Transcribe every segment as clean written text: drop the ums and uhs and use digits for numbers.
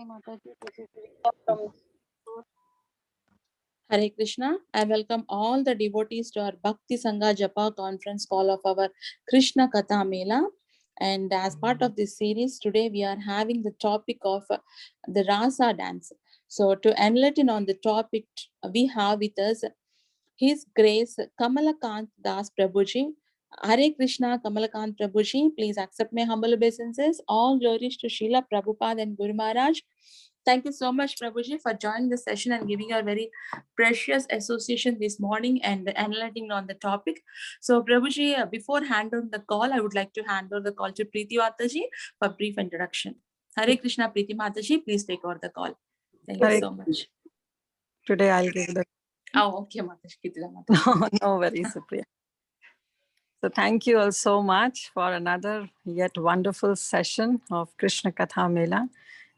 Mataji, this is Rita from Hare Krishna. I welcome all the devotees to our Bhakti Sangha Japa conference call of our Krishna Katha Mela. And as part of this series, today we are having the topic of the Rasa dance. So to enlighten on the topic, we have with us His Grace Kamala Das Prabhuji. Hare Krishna, Kamala Prabhuji, please accept my humble obeisances. All glories to Srila Prabhupada and Guru Maharaj. Thank you so much, Prabhuji, for joining the session and giving your very precious association this morning and enlightening on the topic. So, Prabhuji, before handing the call, I would like to hand over the call to Preeti Mataji for brief introduction. Hare Krishna, Preeti Mataji, please take over the call. Thank you so much. Today I'll give the... Oh, okay, Mataji. No worries, Supriya. So thank you all so much for another yet wonderful session of Krishna Katha Mela.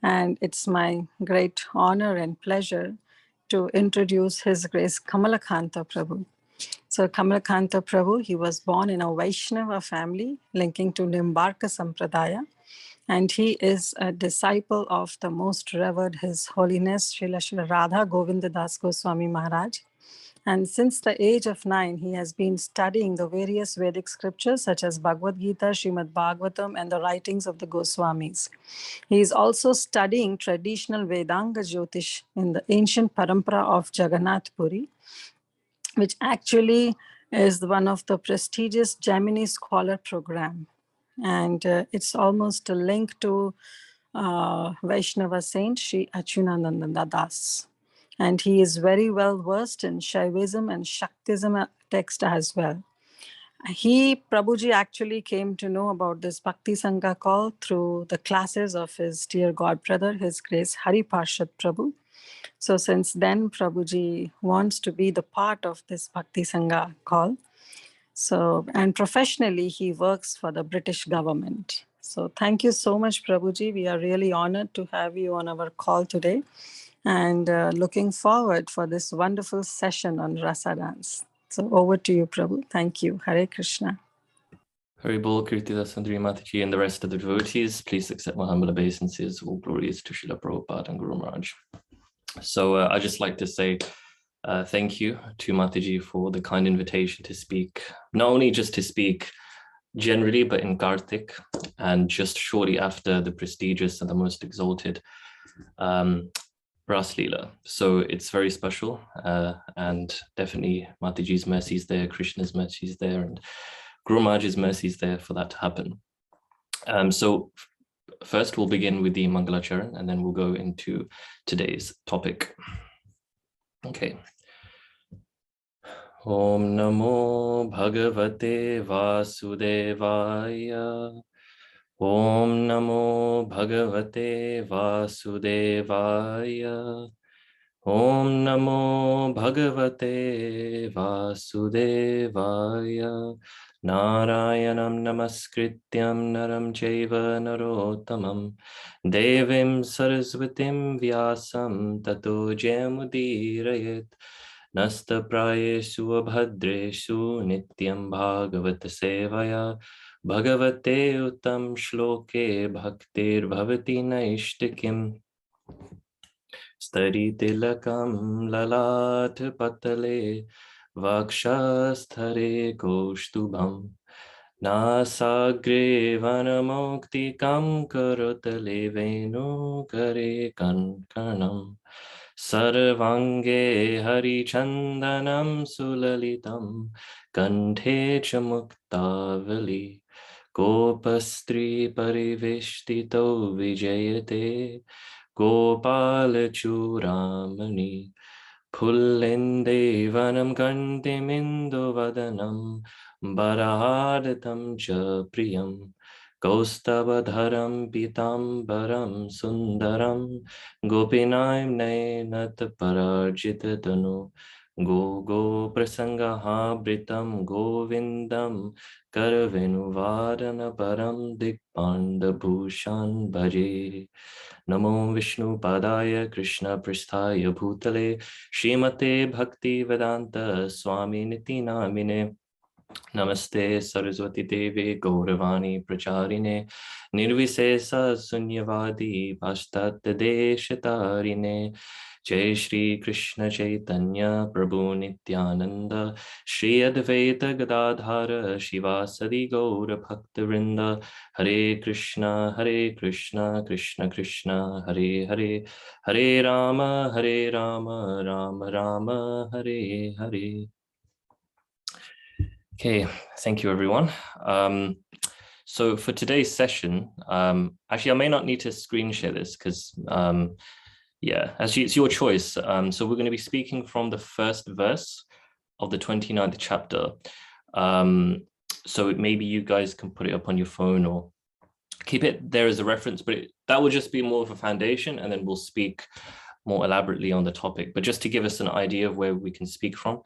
And it's my great honor and pleasure to introduce His Grace Kamala Prabhu. So Kamala Prabhu, he was born in a Vaishnava family linking to Nimbarka Sampradaya. And he is a disciple of the most revered His Holiness Srila Radha Govinda Das Goswami Maharaj. And since the age of 9, he has been studying the various Vedic scriptures such as Bhagavad Gita, Srimad Bhagavatam, and the writings of the Goswamis. He is also studying traditional Vedanga Jyotish in the ancient parampara of Jagannath Puri, which actually is one of the prestigious Gemini Scholar program. And it's almost a link to Vaishnava saint Sri Achyutananda Das. And he is very well versed in Shaivism and Shaktism text as well. Prabhuji actually came to know about this Bhakti Sangha call through the classes of his dear godbrother, His Grace Hari Parshad Prabhu. So since then, Prabhuji wants to be the part of this Bhakti Sangha call. So, and professionally, he works for the British government. So thank you so much, Prabhuji. We are really honored to have you on our call today and looking forward for this wonderful session on Rasa dance. So over to you, Prabhu. Thank you. Hare Krishna. Hari Bol, Kirtila Sundari Mataji, and the rest of the devotees, please accept my humble obeisances. All glories to Srila Prabhupada and Guru Maharaj. So I'd just like to say thank you to Mataji for the kind invitation to speak, not only just to speak generally, but in Kartik, and just shortly after the prestigious and the most exalted Ras Leela. So it's very special, and definitely Mataji's mercy is there, Krishna's mercy is there, and Guru Maharaj's mercy is there for that to happen. So first we'll begin with the Mangalacharan, and then we'll go into today's topic. Okay. Om Namo Bhagavate Vasudevaya. Om Namo Bhagavate Vasudevaya. Om Namo Bhagavate Vasudevaya. Narayanam Namaskrityam Naram Chaiva Narottamam Devim Saraswatim Vyasam Tato Jayamudirayat Nasta Prayesu Abhadreshu Nityam Bhagavata Sevaya Bhagavate Uttam Shloke Bhaktir Bhavati Naishtikim Stari Tilakam Lalat Patale Vakshasthare Koshtubham Nasagre Vanamoktikam Karotale Venu Kare Kankanam Sarvange Hari Chandanam Sulalitam Kanthe Chamuktavali Gopastri Pariveshtito Vijayate Gopala Churamani Pullinde Vanam Kantimindu Vadanam Barahadatam Cha Priyam Kaustavadharam Pitambaram Sundaram Gopinaim Nainat Parajita Tanu Go Prasangaha Britam Govindam Karavenuvadana Param Dikpanda Bhushan Bhaje Namo Vishnu Padaya Krishna Pristhaya Bhutale Shrimate Bhakti Vedanta Swami Niti Namine Namaste Saraswati Devi Gauravani Pracharine Nirvisesa Sunyavadi Pashtat Deshatarine Jai Shri Krishna Chaitanya Prabhu Nityananda Shri Advaita Gadadhara Shivasadi Gaura Bhaktivinoda Hare Krishna Krishna Krishna Hare Hare Hare Rama Rama Rama Hare Hare. Okay, thank you everyone. So for today's session, actually I may not need to screen share this because yeah, actually it's your choice. So we're going to be speaking from the first verse of the 29th chapter. So maybe you guys can put it up on your phone or keep it there as a reference, but that will just be more of a foundation, and then we'll speak more elaborately on the topic. But just to give us an idea of where we can speak from,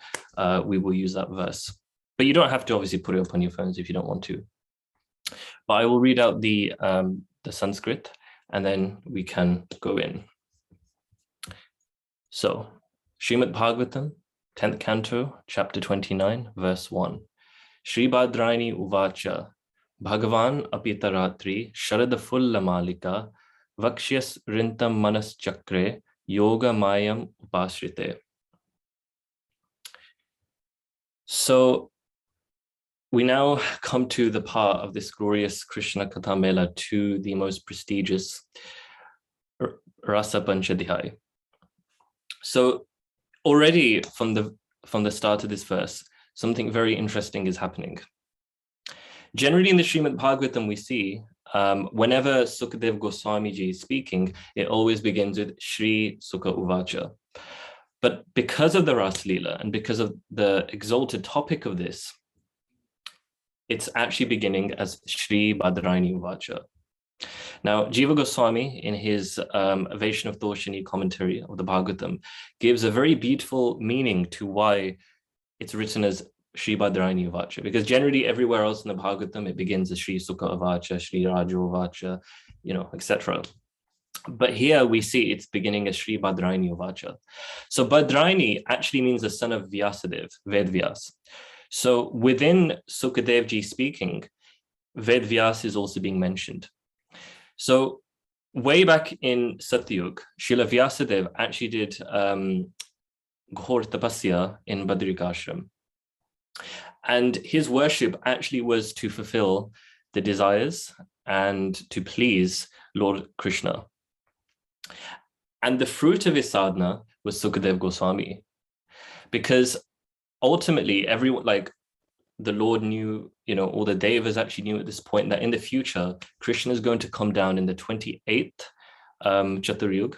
we will use that verse. But you don't have to obviously put it up on your phones if you don't want to. But I will read out the Sanskrit, and then we can go in. So, Srimad Bhagavatam, 10th Canto, chapter 29, verse 1. Shri Bhadraini Uvacha, Bhagavan Apitaratri, Sharada Fulla Malika, Vakshyas Rintam Manas Chakre, Yoga Mayam Upashrite. So, we now come to the part of this glorious Krishna Katha Mela, to the most prestigious Rasa Panchadhyay. So already from the start of this verse, something very interesting is happening. Generally in the Srimad Bhagavatam, we see whenever Sukadev Goswami Ji is speaking, it always begins with Shri Sukha Uvacha. But because of the Ras Leela and because of the exalted topic of this, it's actually beginning as Shri Bhadraini Uvacha. Now, Jiva Goswami, in his Vaishnav Doshini commentary of the Bhagavatam, gives a very beautiful meaning to why it's written as Shri Bhadraini Uvacha, because generally everywhere else in the Bhagavatam, it begins as Shri Sukha Uvacha, Shri Raja Uvacha, etc. But here we see it's beginning as Shri Bhadraini Uvacha. So Bhadraini actually means the son of Vyasadev, Vedvyas. So within Sukadevji speaking, Vedvyas is also being mentioned. So way back in Satyug, Srila Vyasadev actually did Ghor Tapasya in Badrikashram. And his worship actually was to fulfill the desires and to please Lord Krishna. And the fruit of his sadhana was Sukadev Goswami, because ultimately everyone, like the Lord knew, all the Devas actually knew at this point that in the future, Krishna is going to come down in the 28th Chaturyug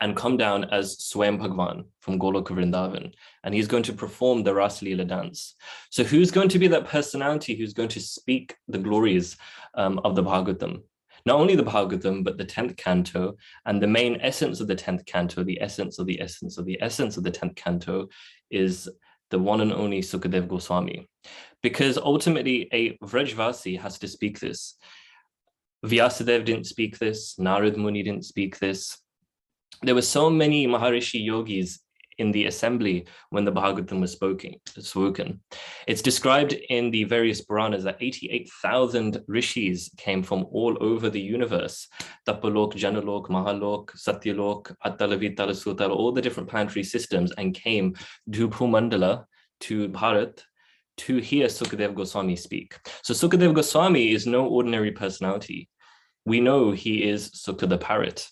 and come down as Swayam Bhagwan from Goloka Vrindavan. And he's going to perform the Rasa Leela dance. So who's going to be that personality who's going to speak the glories of the Bhagavatam? Not only the Bhagavatam, but the 10th canto, and the main essence of the 10th canto, the essence of the essence of the essence of the 10th canto is the one and only Sukadev Goswami. Because ultimately a Vrajvasi has to speak this. Vyasadev didn't speak this, Narad Muni didn't speak this. There were so many Maharishi yogis in the assembly when the Bhagavatam was spoken. It's described in the various Puranas that 88,000 rishis came from all over the universe. Tapalok, Janalok, Mahalok, Satyalok, Atalavitala, Sutala, all the different planetary systems, and came to Bhumandala, to Bharat, to hear Sukadev Goswami speak. So Sukadev Goswami is no ordinary personality. We know he is Sukha the parrot.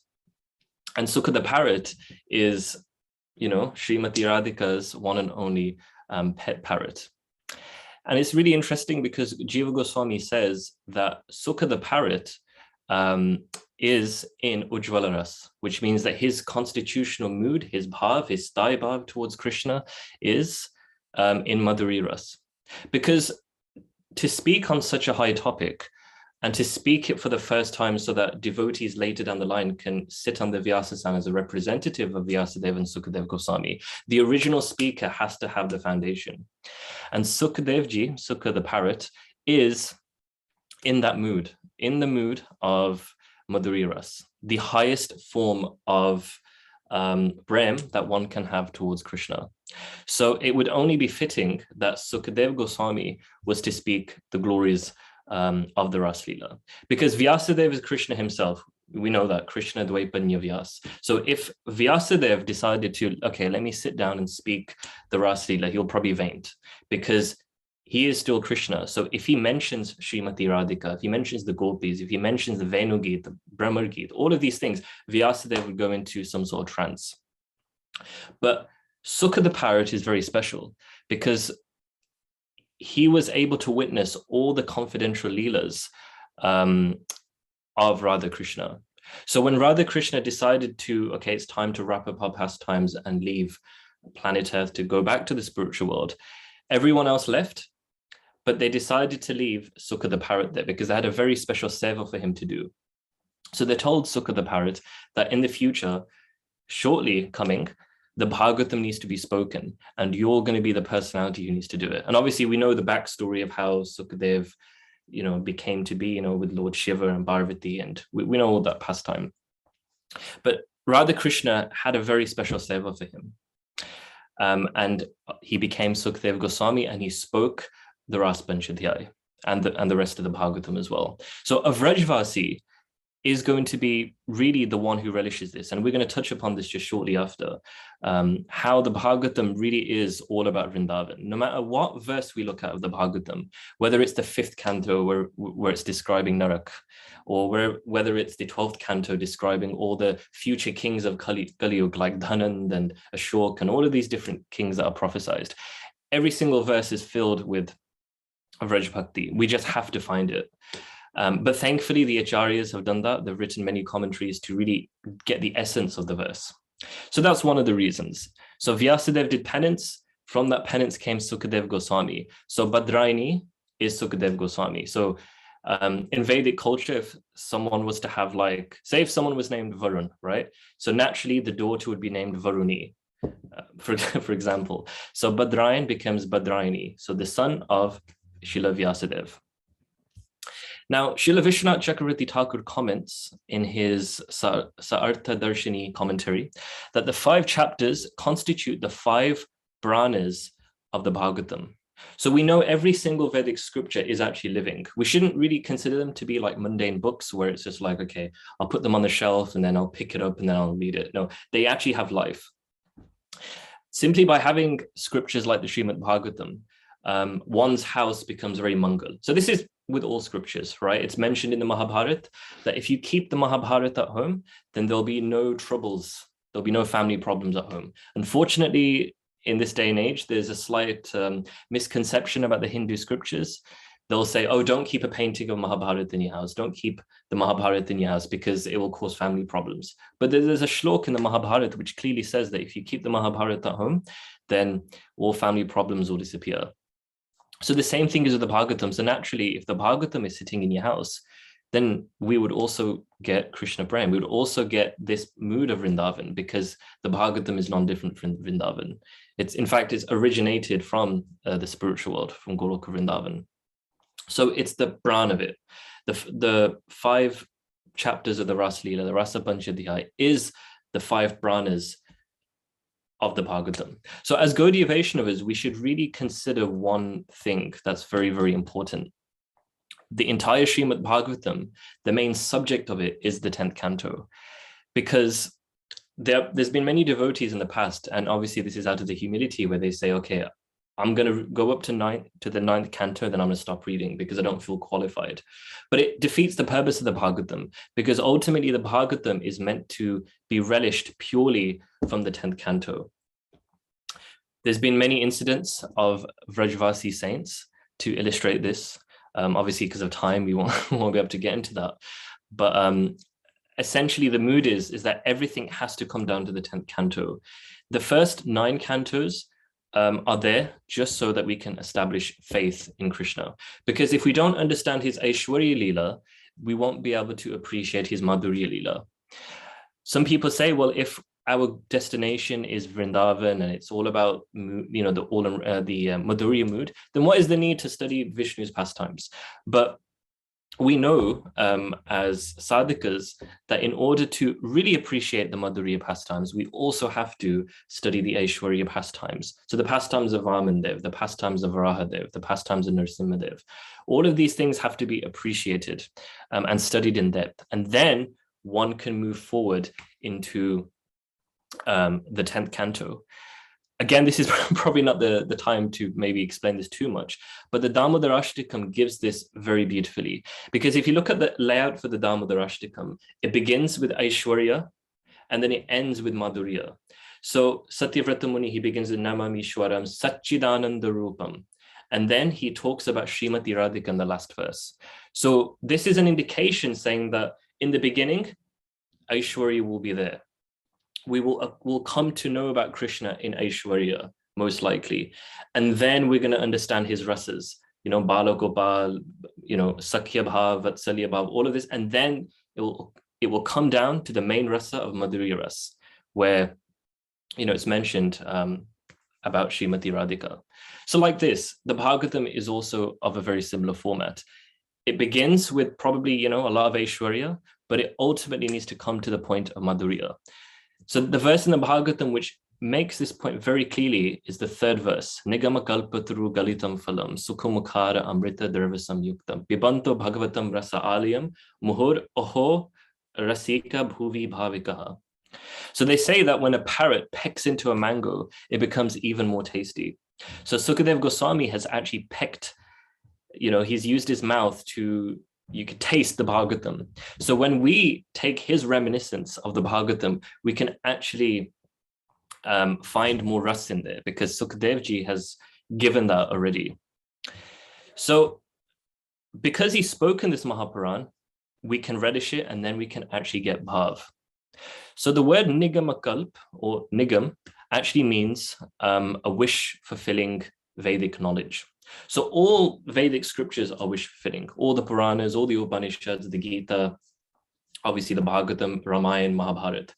And Sukha the parrot is, Srimati Radhika's one and only pet parrot. And it's really interesting because Jiva Goswami says that Sukha the parrot is in Ujjvala Ras, which means that his constitutional mood, his bhav, his sthai bhav towards Krishna is in Madhuri Ras. Because to speak on such a high topic, and to speak it for the first time so that devotees later down the line can sit on the Vyasasana as a representative of Vyasadeva and Sukadev Goswami, the original speaker has to have the foundation. And Sukadevji, Sukha the parrot, is in that mood, in the mood of Madhuri Ras, the highest form of prem that one can have towards Krishna. So it would only be fitting that Sukadeva Goswami was to speak the glories of the Ras Leela, because Vyasadeva is Krishna himself. We know that Krishna Dvaipanya Vyas. So if Vyasadeva decided to, okay, let me sit down and speak the Ras Leela, he'll probably faint, because he is still Krishna. So if he mentions Srimati Radhika, if he mentions the Gopis, if he mentions the Venu Geet, the Brahma Geet, all of these things, Vyasadeva would go into some sort of trance. But Sukha the parrot is very special because he was able to witness all the confidential leelas of Radha Krishna. So when Radha Krishna decided to, okay, it's time to wrap up our pastimes and leave planet Earth to go back to the spiritual world, everyone else left, but they decided to leave Sukha the parrot there because they had a very special seva for him to do. So they told Sukha the parrot that in the future, shortly coming, the Bhagavatam needs to be spoken, and you're going to be the personality who needs to do it. And obviously, we know the backstory of how Sukadev, became to be, with Lord Shiva and Parvati, and we know all that pastime. But Radha Krishna had a very special seva for him, and he became Sukadev Goswami, and he spoke the Ras Panchadhyay and the rest of the Bhagavatam as well. So a Vrajvasi is going to be really the one who relishes this. And we're going to touch upon this just shortly after, how the Bhagavatam really is all about Vrindavan. No matter what verse we look at of the Bhagavatam, whether it's the 5th canto where it's describing Narak, or whether it's the 12th canto describing all the future kings of Kaliyug like Dhanand and Ashok and all of these different kings that are prophesized, every single verse is filled with Vraj Bhakti. We just have to find it. But thankfully, the Acharyas have done that. They've written many commentaries to really get the essence of the verse. So that's one of the reasons. So Vyasadeva did penance. From that penance came Sukadev Goswami. So Badraini is Sukadev Goswami. So in Vedic culture, if someone was to have say if someone was named Varun, right? So naturally, the daughter would be named Varuni, for example. So Badrayan becomes Badraini. So the son of Srila Vyasadeva. Now, Srila Vishwanath Chakravarti Thakur comments in his Saartha Darshini commentary that the 5 chapters constitute the 5 Pranas of the Bhagavatam. So we know every single Vedic scripture is actually living. We shouldn't really consider them to be like mundane books where it's just like, okay, I'll put them on the shelf and then I'll pick it up and then I'll read it. No, they actually have life. Simply by having scriptures like the Srimad Bhagavatam, one's house becomes very mangal. So this is with all scriptures, right? It's mentioned in the Mahabharata that if you keep the Mahabharata at home, then there'll be no troubles. There'll be no family problems at home. Unfortunately, in this day and age, there's a slight misconception about the Hindu scriptures. They'll say, oh, don't keep a painting of Mahabharata in your house. Don't keep the Mahabharata in your house because it will cause family problems. But there's a shlok in the Mahabharata which clearly says that if you keep the Mahabharata at home, then all family problems will disappear. So the same thing is with the Bhagavatam. So naturally, if the Bhagavatam is sitting in your house, then we would also get Krishna Prem. We would also get this mood of Vrindavan because the Bhagavatam is non-different from Vrindavan. In fact, it's originated from the spiritual world, from Goloka Vrindavan. So it's the pran of it. The 5 chapters of the Ras Leela, the Rasa Panchadhyay, is the 5 pranas of the Bhagavatam. So as Gaudiya Vaishnavas, we should really consider one thing that's very, very important. The entire Srimad Bhagavatam, the main subject of it is the 10th canto, because there's been many devotees in the past, and obviously this is out of the humility where they say, okay, I'm going to go up to the 9th canto, then I'm going to stop reading because I don't feel qualified. But it defeats the purpose of the Bhagavatam, because ultimately the Bhagavatam is meant to be relished purely from the 10th canto. There's been many incidents of Vrajvasi saints to illustrate this. Obviously, because of time, we won't be able to get into that. But essentially, the mood is that everything has to come down to the 10th canto. The first 9 cantos are there just so that we can establish faith in Krishna. Because if we don't understand his Aishwarya Leela, we won't be able to appreciate his Madhurya Leela. Some people say, well, if our destination is Vrindavan and it's all about, the Madhurya mood, then what is the need to study Vishnu's pastimes? But we know as sadhakas that in order to really appreciate the Madhurya pastimes, we also have to study the Aishwarya pastimes. So the pastimes of Vamandev, the pastimes of Varahadev, the pastimes of Nrsimhadev, all of these things have to be appreciated and studied in depth. And then one can move forward into the 10th canto. Again, this is probably not the time to maybe explain this too much, but the Damodara Ashtikam gives this very beautifully. Because if you look at the layout for the Damodara Ashtikam, it begins with Aishwarya, and then it ends with Madhurya. So Satyavrata Muni, he begins with Namami Shwaram Satchidananda Rupam. And then he talks about Srimati Radhika in the last verse. So this is an indication saying that in the beginning, Aishwarya will be there. We'll come to know about Krishna in Aishwarya, most likely. And then we're going to understand his rasas, Bala Gopal, Sakhya Bhav, Vatsalya Bhav, all of this. And then it will come down to the main rasa of Madhurya Ras, where, it's mentioned about Srimati Radhika. So like this, the Bhagavatam is also of a very similar format. It begins with probably, a lot of Aishwarya, but it ultimately needs to come to the point of Madhurya. So the verse in the Bhagavatam which makes this point very clearly is the third verse. Nigama kalpatru galitam phalam sukhamukhara amrita dravasam yuktam pibanto bhagavatam rasa aliyam muhur oho rasika bhuvi bhavikaha. So they say that when a parrot pecks into a mango, it becomes even more tasty. So Sukadev Goswami has actually pecked, he's used his mouth to, you could taste the Bhagavatam. So when we take his reminiscence of the Bhagavatam, we can actually find more rasa in there because Sukadevji has given that already. So because he's spoken this Mahapuran, we can relish it and then we can actually get bhav. So the word nigamakalp or nigam actually means a wish fulfilling Vedic knowledge. So all Vedic scriptures are wish-fulfilling. All the Puranas, all the Upanishads, the Gita, obviously the Bhagavatam, Ramayana, Mahabharata.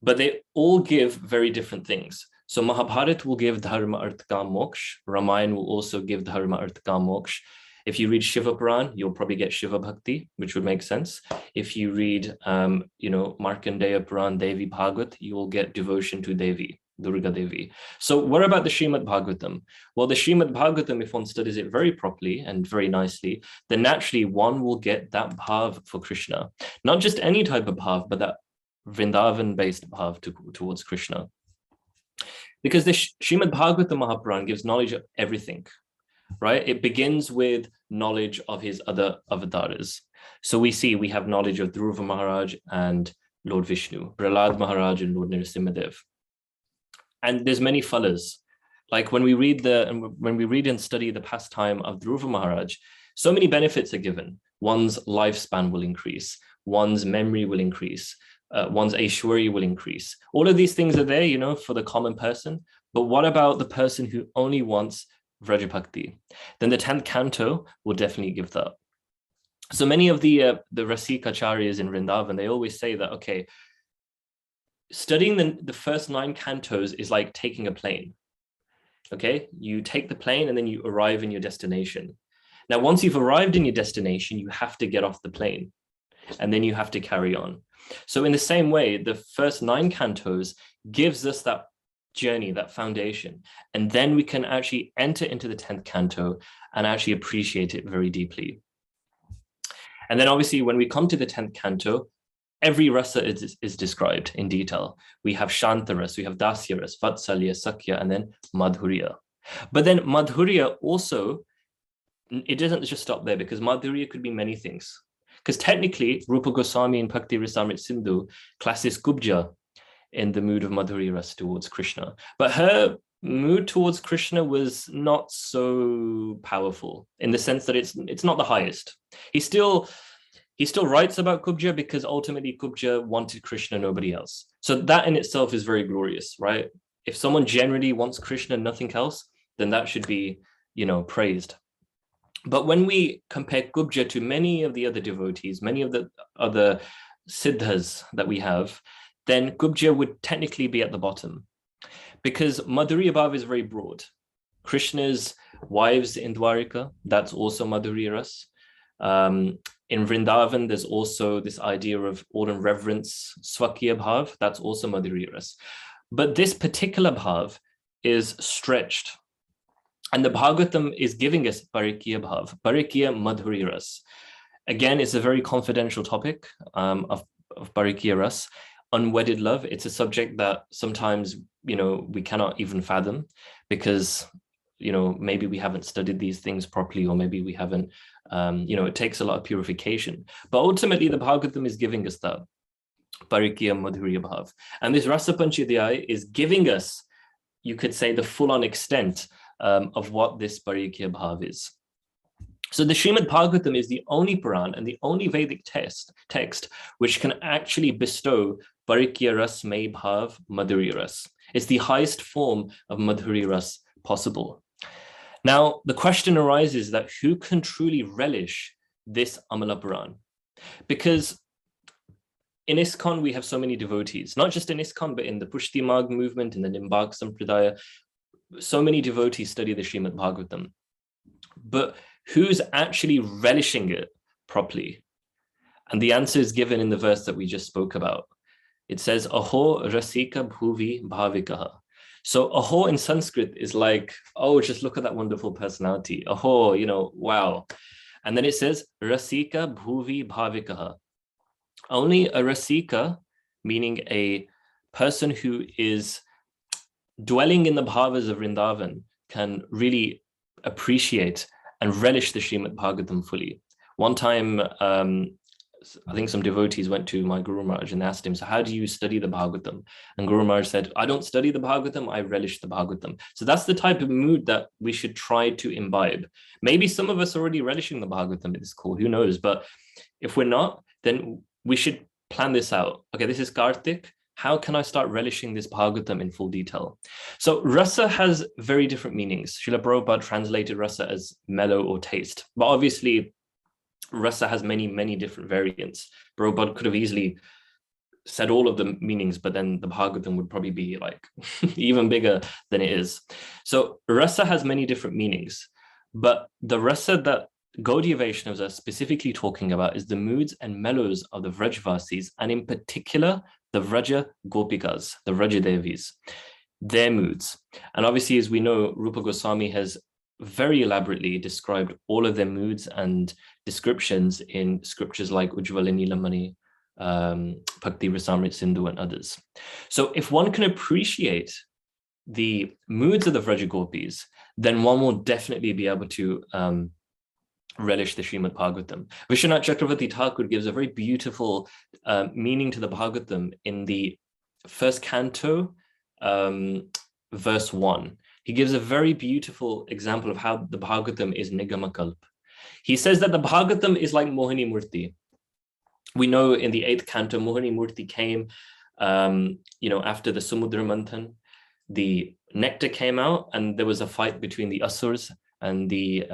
But they all give very different things. So Mahabharata will give Dharma, Artha, Kam, Moksha. Ramayana will also give Dharma, Artha, Kam, Moksha. If you read Shiva Puran, you'll probably get Shiva Bhakti, which would make sense. If you read, Markandeya Puran, Devi Bhagavat, you will get devotion to Devi, Durga Devi. So what about the Srimad Bhagavatam? Well, the Srimad Bhagavatam, if one studies it very properly and very nicely, then naturally one will get that bhav for Krishna. Not just any type of bhav, but that Vrindavan-based bhav towards Krishna. Because the Srimad Bhagavatam Mahapuran gives knowledge of everything, right? It begins with knowledge of his other avatars. So we have knowledge of Dhruva Maharaj and Lord Vishnu, Prahlad Maharaj and Lord Nrsimhadev. And there's many phalas. Like when we read and study the pastime of Dhruva Maharaj, so many benefits are given. One's lifespan will increase, one's memory will increase, one's Aishwarya will increase. All of these things are there, for the common person. But what about the person who only wants Vrajabhakti? Then the 10th canto will definitely give that. So many of the Rasikacharyas in Vrindavan, they always say that, okay, studying the first 9 cantos is like taking a plane. Okay, you take the plane and then you arrive in your destination. Now, once you've arrived in your destination, you have to get off the plane and then you have to carry on. So in the same way, the first 9 cantos gives us that journey, that foundation, and then we can actually enter into the 10th canto and actually appreciate it very deeply. And then obviously when we come to the 10th canto, every rasa is described in detail. We have Shanta ras, we have Dasya ras, Vatsalya, Sakhya, and then Madhurya. But then Madhurya also, it doesn't just stop there because Madhurya could be many things. Because technically, Rupa Goswami in Bhakti Rasamrit Sindhu classes Kubja in the mood of Madhurya ras towards Krishna. But her mood towards Krishna was not so powerful in the sense that it's not the highest. He still writes about Kubja because ultimately Kubja wanted Krishna, nobody else. So that in itself is very glorious, right? If someone generally wants Krishna, nothing else, then that should be, praised. But when we compare Kubja to many of the other devotees, many of the other siddhas that we have, then Kubja would technically be at the bottom because Madhurya Bhav is very broad. Krishna's wives in Dwarika, that's also Madhurya ras. In Vrindavan, there's also this idea of awe and reverence, Swakiya Bhav, that's also Madhurya Ras. But this particular Bhav is stretched. And the Bhagavatam is giving us Parikiya Bhav, Parikiya Madhurya Ras. Again, it's a very confidential topic of Parikiya Ras. Unwedded love, it's a subject that sometimes, we cannot even fathom because, maybe we haven't studied these things properly, or maybe we haven't, it takes a lot of purification. But ultimately, the Bhagavatam is giving us that Parikiya Madhurya Bhav. And this Rasa Panchadhyaya is giving us, you could say, the full-on extent of what this Parikiya Bhav is. So the Srimad Bhagavatam is the only Puran and the only Vedic text which can actually bestow Parikiya Ras May Bhav Madhurya Ras. It's the highest form of Madhurya Ras possible. Now, the question arises that who can truly relish this Amala Puran? Because in ISKCON, we have so many devotees, not just in ISKCON, but in the Pushti Marg movement, in the Nimbak Sampradaya, so many devotees study the Srimad Bhagavatam. But who's actually relishing it properly? And the answer is given in the verse that we just spoke about. It says, Aho rasika bhuvi bhavikaha. So aho in Sanskrit is like, oh, just look at that wonderful personality. Aho, wow. And then it says, rasika bhuvi bhavikaha. Only a rasika, meaning a person who is dwelling in the bhavas of Vrindavan, can really appreciate and relish the Srimad Bhagavatam fully. One time, I think some devotees went to my Guru Maharaj and asked him, so how do you study the Bhagavatam? And Guru Maharaj said, I don't study the Bhagavatam, I relish the Bhagavatam. So that's the type of mood that we should try to imbibe. Maybe some of us are already relishing the Bhagavatam at this call, who knows? But if we're not, then we should plan this out. Okay, this is Kartik. How can I start relishing this Bhagavatam in full detail? So rasa has very different meanings. Srila Prabhupada translated rasa as mellow or taste. But obviously, rasa has many, many different variants. Prabhupada could have easily said all of the meanings, but then the Bhagavatam would probably be like even bigger than it is. So rasa has many different meanings. But the rasa that Gaudiya Vaishnavas are specifically talking about is the moods and mellows of the Vrajvasis, and in particular, the Vraja Gopikas, the Vraja Devis, their moods. And obviously, as we know, Rupa Goswami has very elaborately described all of their moods and descriptions in scriptures like Ujjvala Nilamani, Bhakti Rasamrit Sindhu, and others. So if one can appreciate the moods of the Vraja Gopis, then one will definitely be able to relish the Srimad Bhagavatam. Vishwanath Chakravarti Thakur gives a very beautiful meaning to the Bhagavatam in the first canto, verse 1. He gives a very beautiful example of how the Bhagavatam is Nigamakalp. He says that the Bhagavatam is like Mohini Murti. We know in the 8th canto, Mohini Murti came, after the Samudra Manthan. The nectar came out, and there was a fight between the Asurs and the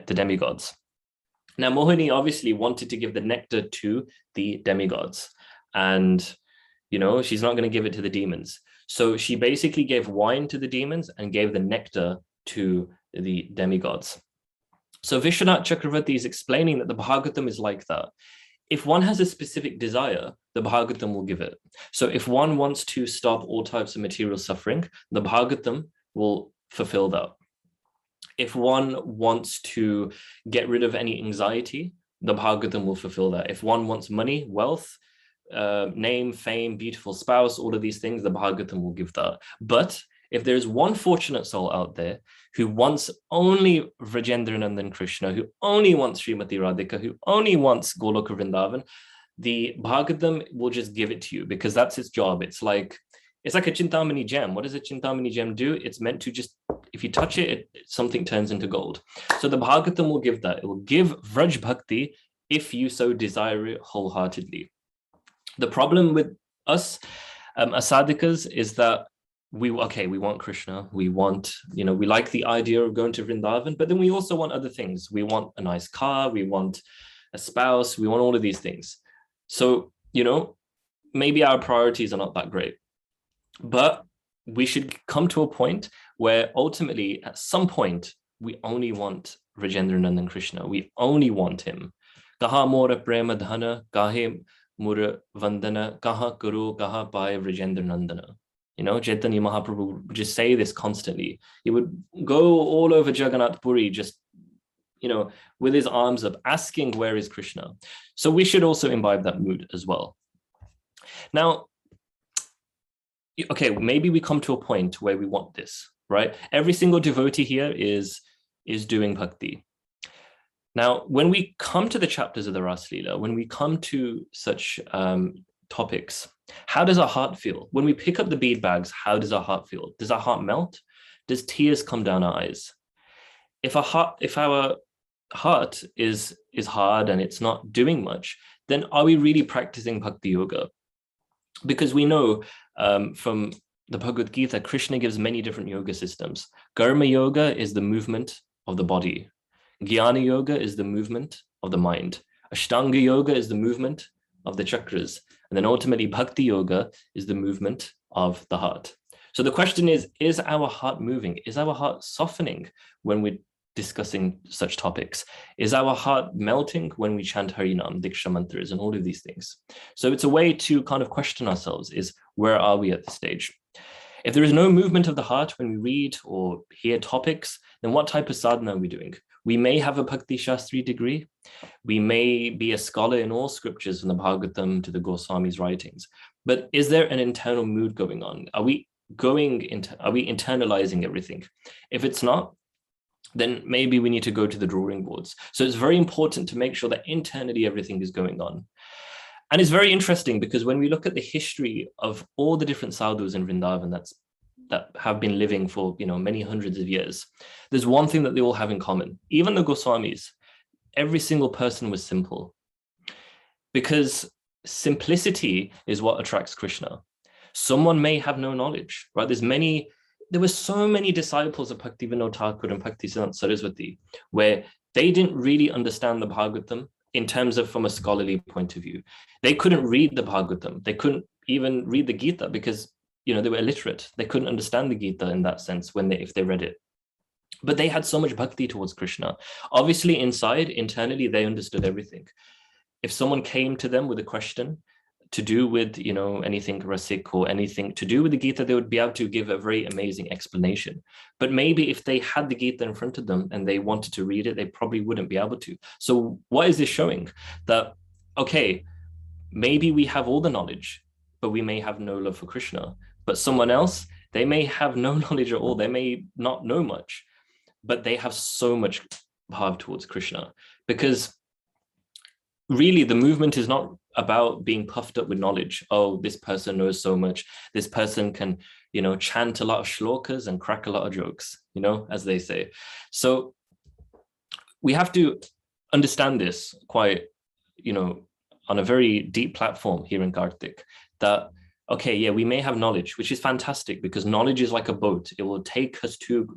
demigods. Now, Mohini obviously wanted to give the nectar to the demigods, and she's not going to give it to the demons. So she basically gave wine to the demons and gave the nectar to the demigods. So Vishwanath Chakravarti is explaining that the Bhagavatam is like that. If one has a specific desire, the Bhagavatam will give it. So if one wants to stop all types of material suffering, the Bhagavatam will fulfill that. If one wants to get rid of any anxiety, the Bhagavatam will fulfill that. If one wants money, wealth, name, fame, beautiful spouse, all of these things, the Bhagavatam will give that. But if there's one fortunate soul out there who wants only Vrajendranandan Krishna, who only wants Srimati Radhika, who only wants Goloka Vrindavan, the Bhagavatam will just give it to you, because that's its job. It's like a Chintamani gem. What does a Chintamani gem do? It's meant to just, if you touch it, something turns into gold. So the Bhagavatam will give that. It will give Vraj Bhakti if you so desire it wholeheartedly. The problem with us as sadhakas is that we want Krishna, we want, we like the idea of going to Vrindavan, but then we also want other things. We want a nice car, we want a spouse, we want all of these things. So, maybe our priorities are not that great, but we should come to a point where ultimately, at some point, we only want Rajendranandan Krishna. We only want him. Kaha mora prema dhana, kahe mura vandana, kaha kuru, kaha paya Vrajendra Nandana. You know, Chaitanya Mahaprabhu would just say this constantly. He would go all over Jagannath Puri, just, you know, with his arms up, asking, where is Krishna? So we should also imbibe that mood as well. Now, okay, maybe we come to a point where we want this, right? Every single devotee here is doing bhakti. Now, when we come to the chapters of the Ras Leela, when we come to such topics, how does our heart feel? When we pick up the bead bags, how does our heart feel? Does our heart melt? Does tears come down our eyes? If our heart is hard and it's not doing much, then are we really practicing bhakti yoga? Because we know from the Bhagavad Gita, Krishna gives many different yoga systems. Karma yoga is the movement of the body. Jnana yoga is the movement of the mind. Ashtanga yoga is the movement of the chakras. And then ultimately bhakti yoga is the movement of the heart. So the question is our heart moving? Is our heart softening when we're discussing such topics? Is our heart melting when we chant Harinam, Diksha mantras, and all of these things? So it's a way to kind of question ourselves, is where are we at this stage? If there is no movement of the heart when we read or hear topics, then what type of sadhana are we doing? We may have a Bhakti Shastri degree. We may be a scholar in all scriptures from the Bhagavatam to the Goswami's writings. But is there an internal mood going on? Are we internalizing everything? If it's not, then maybe we need to go to the drawing boards. So it's very important to make sure that internally everything is going on. And it's very interesting because when we look at the history of all the different sadhus in Vrindavan that have been living for, you know, many hundreds of years, there's one thing that they all have in common. Even the Goswamis, every single person was simple, because simplicity is what attracts Krishna. Someone may have no knowledge, right? There were so many disciples of Bhaktivinoda Thakur and Bhaktisiddhanta Saraswati where they didn't really understand the Bhagavatam in terms of from a scholarly point of view. They couldn't read the Bhagavatam. They couldn't even read the Gita because, you know, they were illiterate. They couldn't understand the Gita in that sense if they read it. But they had so much bhakti towards Krishna. Obviously, internally, they understood everything. If someone came to them with a question to do with, you know, anything rasik or anything to do with the Gita, they would be able to give a very amazing explanation. But maybe if they had the Gita in front of them and they wanted to read it, they probably wouldn't be able to. So what is this showing? That, okay, maybe we have all the knowledge, but we may have no love for Krishna. But someone else, they may have no knowledge at all. They may not know much, but they have so much bhav towards Krishna. Because really the movement is not about being puffed up with knowledge. Oh, this person knows so much. This person can, you know, chant a lot of shlokas and crack a lot of jokes, you know, as they say. So we have to understand this quite, you know, on a very deep platform here in Kartik, that, okay, yeah, we may have knowledge, which is fantastic because knowledge is like a boat. It will take us to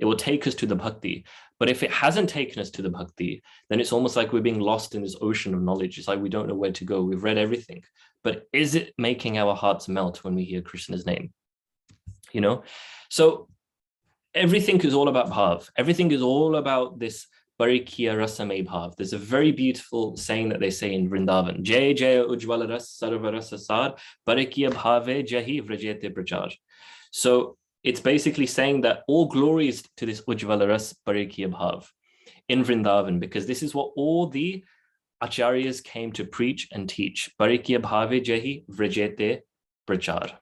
the bhakti. But if it hasn't taken us to the bhakti, then it's almost like we're being lost in this ocean of knowledge. It's like we don't know where to go. We've read everything, but is it making our hearts melt when we hear Krishna's name? You know, so everything is all about bhav. Everything is all about this Parikiya Rasame Bhav. There's a very beautiful saying that they say in Vrindavan. Jai Jaya Ujjvala Ras Sarva Rasa Sar Parikiya Bhave Jahi Vrajete Prachar. So it's basically saying that all glory is to this Ujjvala Ras Parikiya Bhav in Vrindavan, because this is what all the acharyas came to preach and teach. Parikiya Bhave Jahi Vrajete Prachar.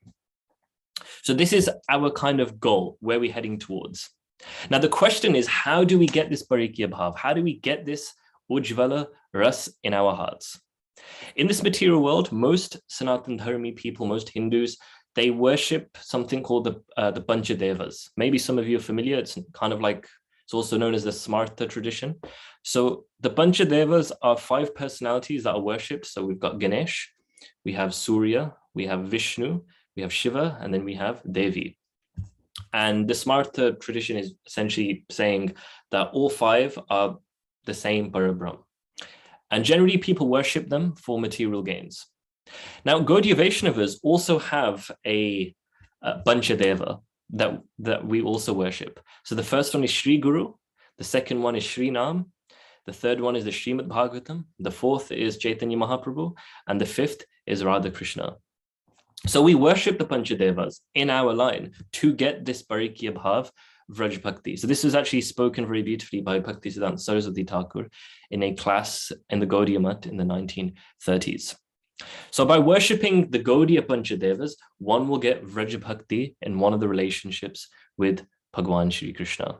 So this is our kind of goal, where we're heading towards. Now, the question is, how do we get this Parikiya Bhav? How do we get this Ujjvala Ras in our hearts? In this material world, most Sanatan Dharmi people, most Hindus, they worship something called the Panchadevas. Maybe some of you are familiar. It's kind of like, it's also known as the Smarta tradition. So the Panchadevas are 5 personalities that are worshipped. So we've got Ganesh, we have Surya, we have Vishnu, we have Shiva, and then we have Devi. And the Smarta tradition is essentially saying that all 5 are the same Parabrahm. And generally people worship them for material gains. Now, Gaudiya Vaishnavas also have a Panchadeva that we also worship. So the first one is Sri Guru, the second one is Sri Nam, The third one is the Srimad Bhagavatam. The fourth is Chaitanya Mahaprabhu. And the fifth is Radha Krishna. So we worship the Panchadevas in our line to get this Parikya Bhav Vraj Bhakti. So this was actually spoken very beautifully by Bhaktisiddhanta Saraswati Thakur in a class in the Gaudiya Math in the 1930s. So by worshipping the Gaudiya Panchadevas, one will get Vraj Bhakti in one of the relationships with Bhagwan Shri Krishna.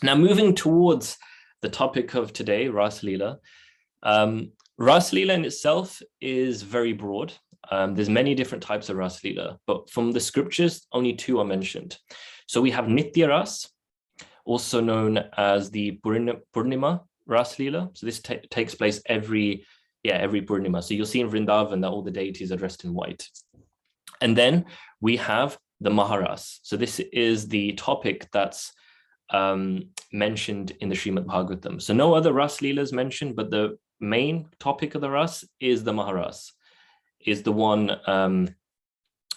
Now moving towards the topic of today, Ras Leela. Ras Leela in itself is very broad. There's many different types of Ras Leela, but from the scriptures, only two are mentioned. So we have Nitya Ras, also known as the Purnima Ras Leela. So this takes place every Purnima. So you'll see in Vrindavan that all the deities are dressed in white. And then we have the Maharas. So this is the topic that's mentioned in the Srimad Bhagavatam. So no other Ras Leelas mentioned, but the main topic of the Ras is the Maharas, is the one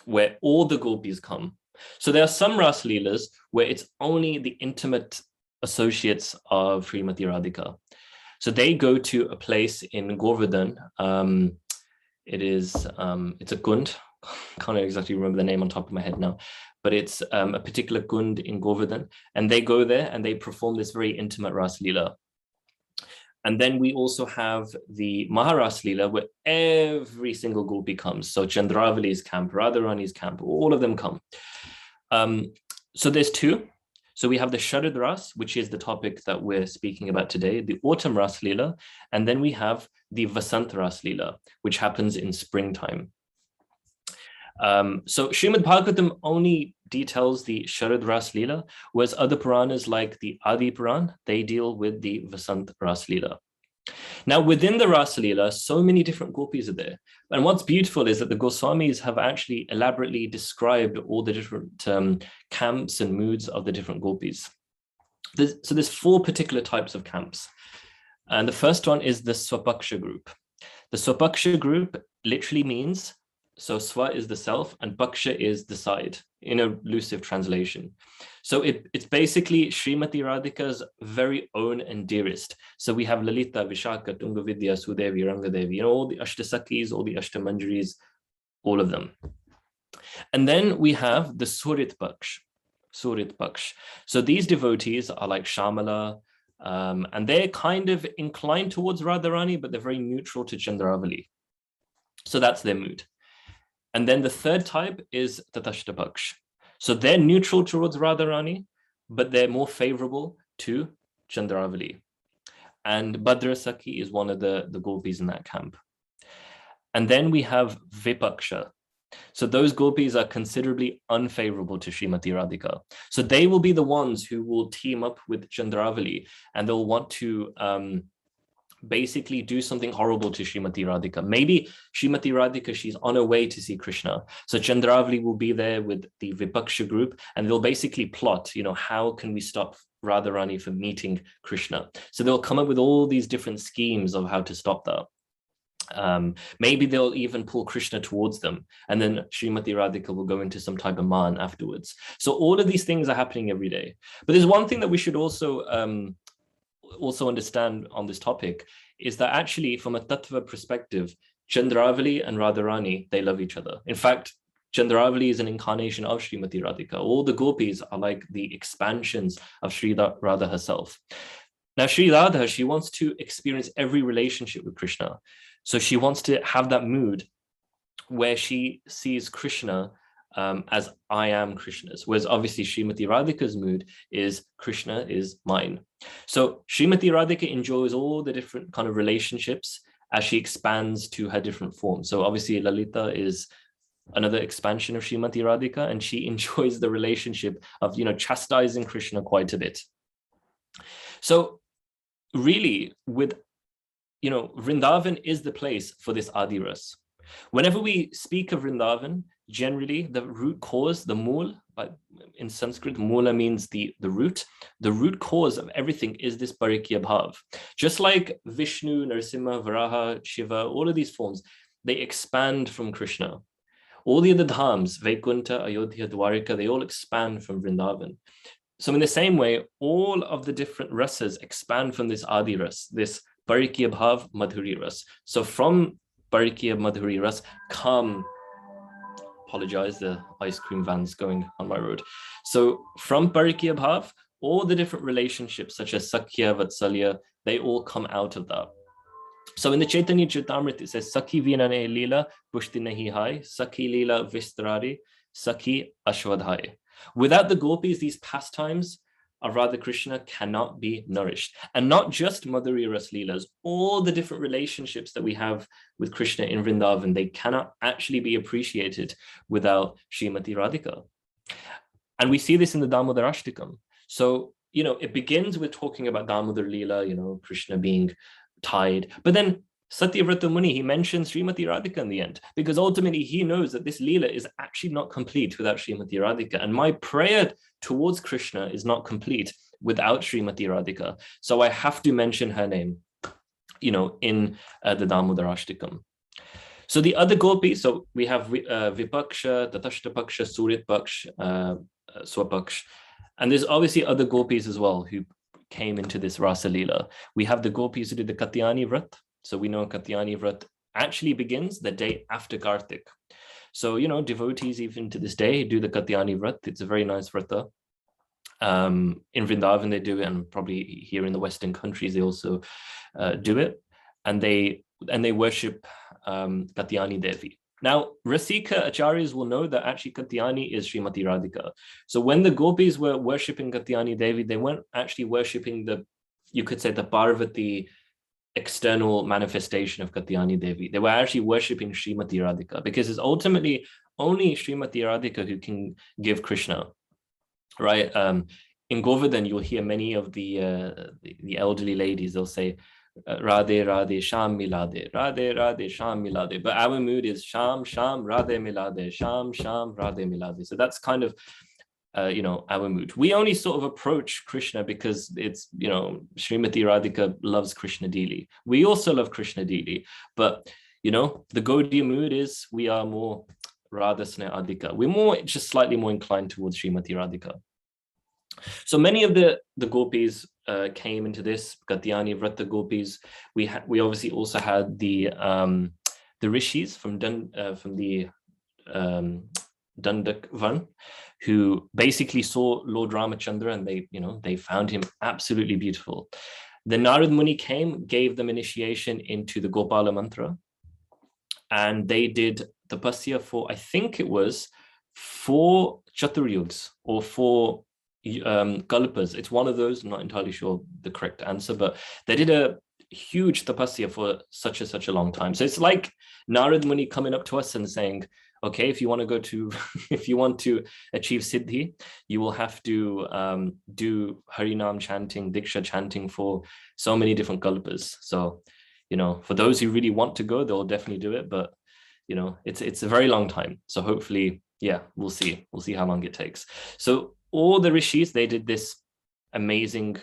where all the gopis come. So there are some Ras Leelas where it's only the intimate associates of Srimati Radhika. So they go to a place in Govardhan. It's a kund. Can't exactly remember the name on top of my head now, but it's a particular kund in Govardhan, and they go there and they perform this very intimate Ras Leela. And then we also have the Maharas Leela, where every single gopi comes. So Chandravali's camp, Radharani's camp, all of them come. So there's two. So we have the Sharad Ras, which is the topic that we're speaking about today, the Autumn Ras Leela, and then we have the Vasant Ras Leela, which happens in springtime. So Srimad Bhagavatam only details the Sharad Ras Leela, whereas other Puranas like the Adi Puran, they deal with the Vasant Ras Leela. Now within the Ras Leela, so many different gopis are there. And what's beautiful is that the Goswamis have actually elaborately described all the different camps and moods of the different gopis. So there's four particular types of camps. And the first one is the Swapaksha group. The Swapaksha group literally means, so Swa is the self and Paksha is the side, in a elusive translation. So it's basically Srimati Radhika's very own and dearest. So we have Lalita, Vishaka, Tungavidya, Sudevi, Rangadevi, all the Ashtasakis, all the Ashtamanjaris, all of them. And then we have the Surit Paksh. So these devotees are like Shamala, and they're kind of inclined towards Radharani, but they're very neutral to Chandravali. So that's their mood. And then the third type is Tatashta Paksh. So they're neutral towards Radharani, but they're more favorable to Chandravali. And Bhadrasakhi is one of the gopis in that camp. And then we have Vipaksha. So those gopis are considerably unfavorable to Srimati Radhika. So they will be the ones who will team up with Chandravali, and they'll want to basically do something horrible to Srimati Radhika. Maybe Srimati Radhika, she's on her way to see Krishna. So Chandravali will be there with the Vipaksha group, and they'll basically plot, how can we stop Radharani from meeting Krishna? So they'll come up with all these different schemes of how to stop that. Maybe they'll even pull Krishna towards them, and then Srimati Radhika will go into some type of man afterwards. So all of these things are happening every day. But there's one thing that we should also understand on this topic, is that actually from a tattva perspective, Chandravali and Radharani, they love each other. In fact, Chandravali is an incarnation of Srimati Radhika. All the gopis are like the expansions of Sri Radha herself. Now, Sri Radha, she wants to experience every relationship with Krishna. So she wants to have that mood where she sees Krishna as I am Krishna's, whereas obviously Srimati Radhika's mood is Krishna is mine. So Srimati Radhika enjoys all the different kind of relationships as she expands to her different forms. So obviously Lalita is another expansion of Srimati Radhika, and she enjoys the relationship of chastising Krishna quite a bit. So really, with Vrindavan is the place for this Adiras. Whenever we speak of Vrindavan, generally the root cause, the mool, but in Sanskrit, mula means the root. The root cause of everything is this Parikya Bhav. Just like Vishnu, Narasimha, Varaha, Shiva, all of these forms, they expand from Krishna. All the other dhams, Vaikunta, Ayodhya, Dwarika, they all expand from Vrindavan. So in the same way, all of the different rasas expand from this Adi Ras, this Parikya Bhav Madhuri Ras. So from Parikya Madhuri Ras come, apologize, the ice cream van's going on my road. So from Parikya Bhav, all the different relationships such as Sakhya, Vatsalya, they all come out of that. So in the Chaitanya Charitamrita, it says, Sakhi Vinane Leela, Pushti Nahi Hai, Sakhi Leela Vistarari, Sakhi Ashwadhai. Without the gopis, these pastimes of Radha Krishna cannot be nourished. And not just Madhuri Ras Leelas, all the different relationships that we have with Krishna in Vrindavan, they cannot actually be appreciated without Srimati Radhika. And we see this in the Damodar Ashtikam. So, it begins with talking about Damodar Leela, Krishna being tied. But then Satyavrata Muni, he mentions Srimati Radhika in the end, because ultimately he knows that this Leela is actually not complete without Srimati Radhika. And my prayer towards Krishna is not complete without Srimati Radhika. So I have to mention her name, in the Damodar Ashtikam. So the other gopis, so we have Vipaksha, Tatashtapaksha, Suryatpaksh, Swapaksh. And there's obviously other gopis as well who came into this Rasa Leela. We have the gopis who did the Katyani Vrat. So we know Katyani Vrat actually begins the day after Kartik. So, devotees even to this day do the Katyani Vrat. It's a very nice vrata. In Vrindavan they do it, and probably here in the Western countries they also do it. And they worship Katyani Devi. Now, Rasika Acharyas will know that actually Katyani is Srimati Radhika. So when the gopis were worshipping Katyani Devi, they weren't actually worshipping you could say the Parvati external manifestation of Katyani Devi. They were actually worshipping Srimati Radhika, because it's ultimately only Srimati Radhika who can give Krishna, right? In Govardhan, you'll hear many of the elderly ladies, they'll say, Radhe Radhe Sham Milade, Radhe Radhe Sham Milade. But our mood is Sham Sham Radhe Milade, Sham Sham Radhe Milade. So that's kind of our mood. We only sort of approach Krishna because it's, Srimati Radhika loves Krishna dearly. We also love Krishna dearly, but the Gaudiya mood is we are more Radha Sne Adhika. We're more, just slightly more inclined towards Srimati Radhika. So many of the gopis came into this Katyani Vrata gopis. We obviously also had the rishis from the Dandak Van, who basically saw Lord Ramachandra, and they found him absolutely beautiful. The Narad Muni came, gave them initiation into the Gopala mantra, and they did tapasya for, I think it was 4 Chaturyugs or 4 kalpas. It's one of those, I'm not entirely sure the correct answer, but they did a huge tapasya for such a long time. So it's like Narad Muni coming up to us and saying, okay, if you want to achieve Siddhi, you will have to do Harinam chanting, Diksha chanting for so many different kalpas. So, for those who really want to go, they'll definitely do it. But, it's a very long time. So hopefully, we'll see. We'll see how long it takes. So all the rishis, they did this amazing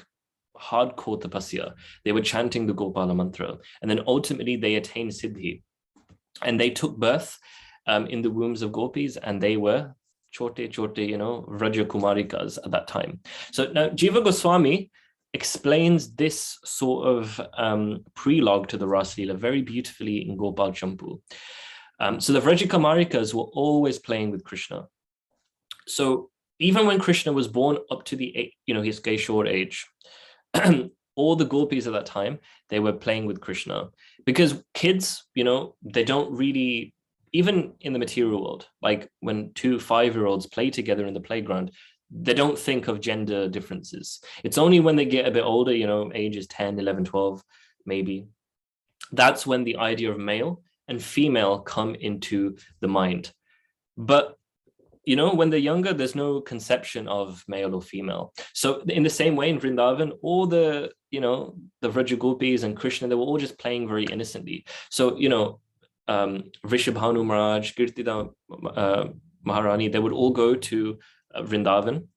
hardcore tapasya. They were chanting the Gopala mantra. And then ultimately they attained Siddhi. And they took birth in the wombs of gopis, and they were chote, Vraja Kumarikas at that time. So now Jiva Goswami explains this sort of prelogue to the Rasa Leela very beautifully in Gopal Champu. So the Vraja Kumarikas were always playing with Krishna. So even when Krishna was born up to the his Keshor age, all the gopis at that time, they were playing with Krishna, because kids, they don't really, even in the material world, like when 2 5-year-olds play together in the playground, they don't think of gender differences. It's only when they get a bit older, ages 10, 11, 12, maybe, that's when the idea of male and female come into the mind. But when they're younger, there's no conception of male or female. So in the same way in Vrindavan, all the Vraja gopis and Krishna, they were all just playing very innocently. So, Vrishabhanu Maharaj, Kirtida Maharani, they would all go to Vrindavan.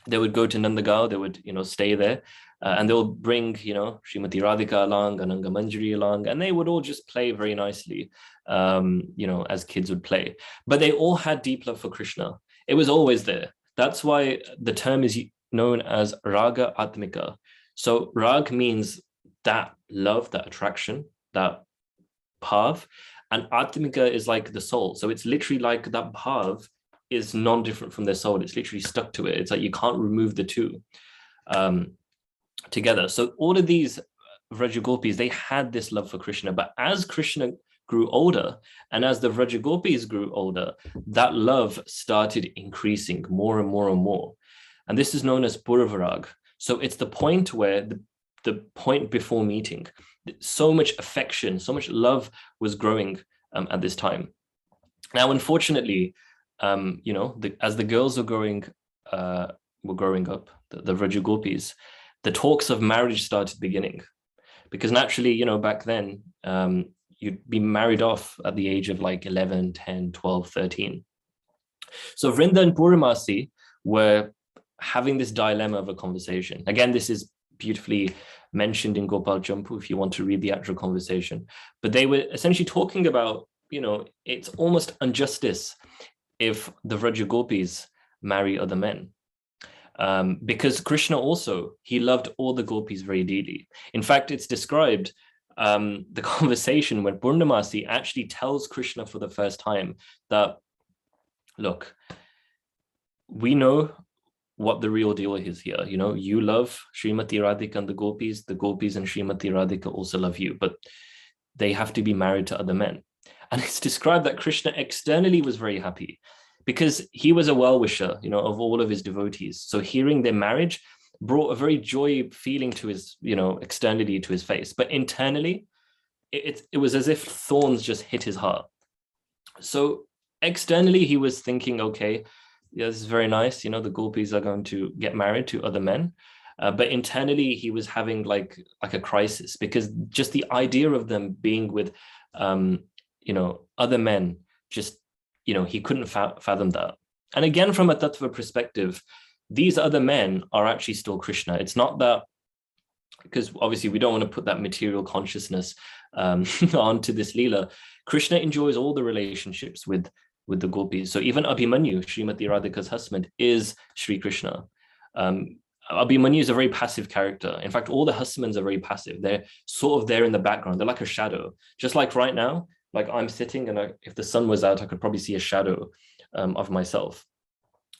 They would go to Nandagaon, they would, stay there, and they'll bring, Srimati Radhika along, Ananga Manjari along, and they would all just play very nicely, as kids would play. But they all had deep love for Krishna. It was always there. That's why the term is known as Raga Atmika. So Rag means that love, that attraction, that bhav, and Atmika is like the soul. So it's literally like that bhav is non-different from their soul. It's literally stuck to it. It's like you can't remove the two together. So all of these Vrajagopis, they had this love for Krishna, but as Krishna grew older and as the Vrajagopis grew older, that love started increasing more and more and more. And this is known as Puravarag. So it's the point where the point before meeting, so much affection, so much love was growing at this time. Now, unfortunately, as the girls were growing up, the Vrajagopis, the talks of marriage started beginning, because naturally, back then, you'd be married off at the age of like 11, 10, 12, 13. So Vrinda and Puramasi were having this dilemma of a conversation. Again, this is beautifully mentioned in Gopal Champu if you want to read the actual conversation. But they were essentially talking about, it's almost injustice if the Vrajagopis marry other men. Because Krishna also, he loved all the gopis very dearly. In fact, it's described the conversation when Purnamasi actually tells Krishna for the first time that, look, we know what the real deal is here. You love Srimati Radhika and the gopis and Srimati Radhika also love you, but they have to be married to other men. And it's described that Krishna externally was very happy because he was a well-wisher, of all of his devotees. So hearing their marriage brought a very joy feeling to his, externally to his face. But internally, it was as if thorns just hit his heart. So externally, he was thinking, okay, yeah, this is very nice. The gopis are going to get married to other men. But internally, he was having like a crisis, because just the idea of them being with, other men, just, he couldn't fathom that. And again, from a tattva perspective, these other men are actually still Krishna. It's not that, because obviously we don't want to put that material consciousness onto this Leela. Krishna enjoys all the relationships with the gopis. So even Abhimanyu, Srimati Radhika's husband, is Sri Krishna. Abhimanyu is a very passive character. In fact, all the husbands are very passive. They're sort of there in the background. They're like a shadow. Just like right now, like I'm sitting and if the sun was out, I could probably see a shadow of myself.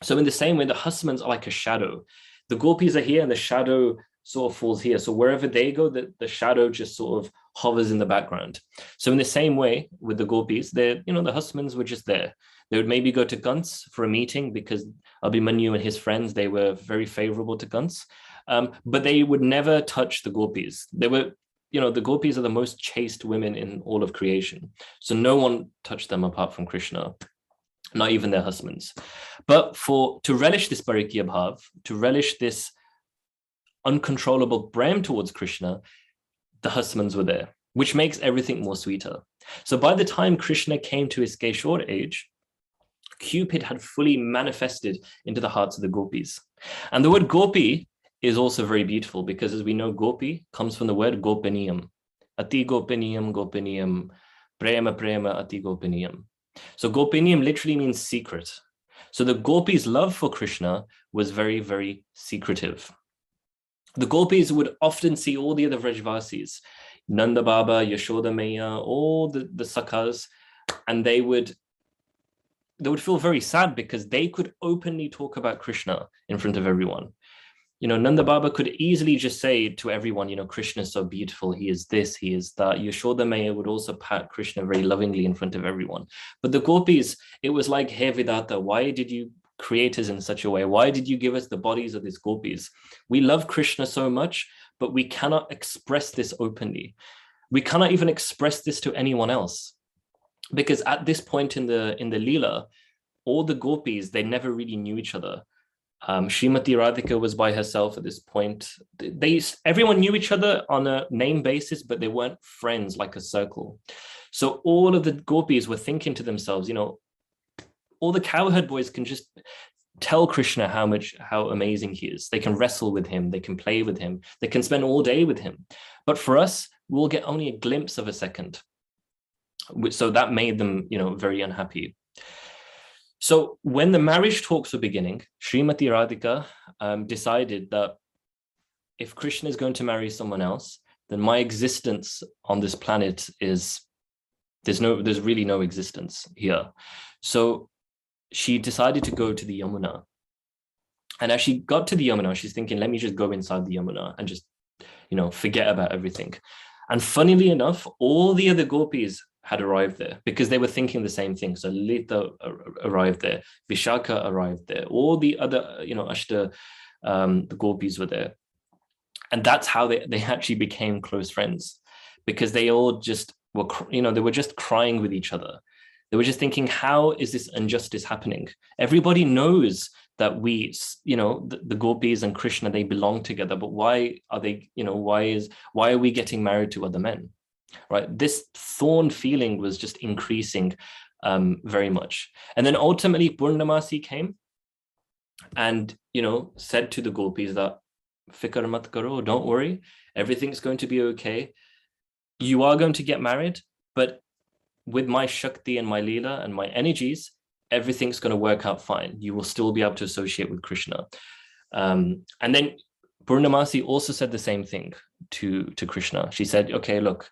So in the same way, the husbands are like a shadow. The gopis are here and the shadow sort of falls here. So wherever they go, the shadow just sort of hovers in the background. So in the same way with the gopis, the husbands were just there. They would maybe go to Gants for a meeting because Abhimanyu and his friends, they were very favorable to Gants. But they would never touch the gopis. They were, the gopis are the most chaste women in all of creation. So no one touched them apart from Krishna, not even their husbands. But to relish this Parikya Bhav, to relish this uncontrollable prem towards Krishna, the husbands were there, which makes everything more sweeter. So by the time Krishna came to his Keshore age, Cupid had fully manifested into the hearts of the gopis. And the word gopi is also very beautiful because, as we know, gopi comes from the word gopaniyam. Ati gopaniyam, gopaniyam, prema, prema, ati gopaniyam. So gopiniyam literally means secret. So the gopis' love for Krishna was very, very secretive. The gopis would often see all the other Vrajvasis, Nanda Baba, Yashoda Maya, all the sakhas, and they would feel very sad because they could openly talk about Krishna in front of everyone. Nanda Baba could easily just say to everyone, Krishna is so beautiful, he is this, he is that. Yashoda Maya would also pat Krishna very lovingly in front of everyone. But the gopis, it was like, hey Vedanta, why did you create us in such a way? Why did you give us the bodies of these gopis? We love Krishna so much, but we cannot express this openly. We cannot even express this to anyone else. Because at this point in the Leela, all the gopis, they never really knew each other. Srimati Radhika was by herself at this point. Everyone knew each other on a name basis, but they weren't friends like a circle. So all of the gopis were thinking to themselves, all the cowherd boys can just tell Krishna how amazing he is. They can wrestle with him. They can play with him. They can spend all day with him. But for us, we'll get only a glimpse of a second. So that made them, very unhappy. So when the marriage talks were beginning, Srimati Radhika decided that if Krishna is going to marry someone else, then my existence on this planet is, there's really no existence here. So she decided to go to the Yamuna. And as she got to the Yamuna, she's thinking, let me just go inside the Yamuna and just, forget about everything. And funnily enough, all the other gopis had arrived there because they were thinking the same thing. So Lita arrived there, Vishaka arrived there, all the other, Ashta, the gopis were there. And that's how they actually became close friends, because they all just were, they were just crying with each other. They were just thinking, how is this injustice happening? Everybody knows that we, the gopis and Krishna, they belong together, but why are they, why are we getting married to other men, right? This thorn feeling was just increasing very much. And then ultimately Purnamasi came and, said to the gopis that, fikar mat karo, don't worry, everything's going to be okay. You are going to get married, but with my Shakti and my Leela and my energies, everything's going to work out fine. You will still be able to associate with Krishna. And then Purnamasi also said the same thing to Krishna. She said, okay, look,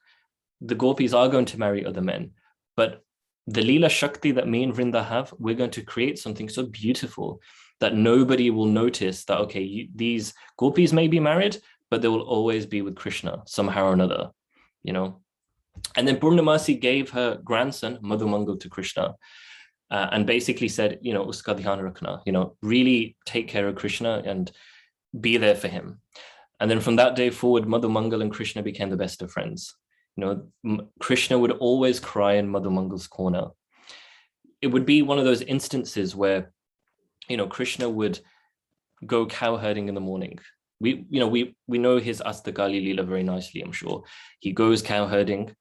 the gopis are going to marry other men, but the Leela Shakti that me and Vrinda have, we're going to create something so beautiful that nobody will notice that, okay, these gopis may be married, but they will always be with Krishna somehow or another, And then Purnamasi gave her grandson, Madhumangal, to Krishna. And basically said, uska dhyan rakhna, really take care of Krishna and be there for him. And then from that day forward, Madhumangal and Krishna became the best of friends. Krishna would always cry in Madhumangal's corner. It would be one of those instances where, Krishna would go cow herding in the morning. We know his Astakali Leela very nicely, I'm sure. He goes cow herding.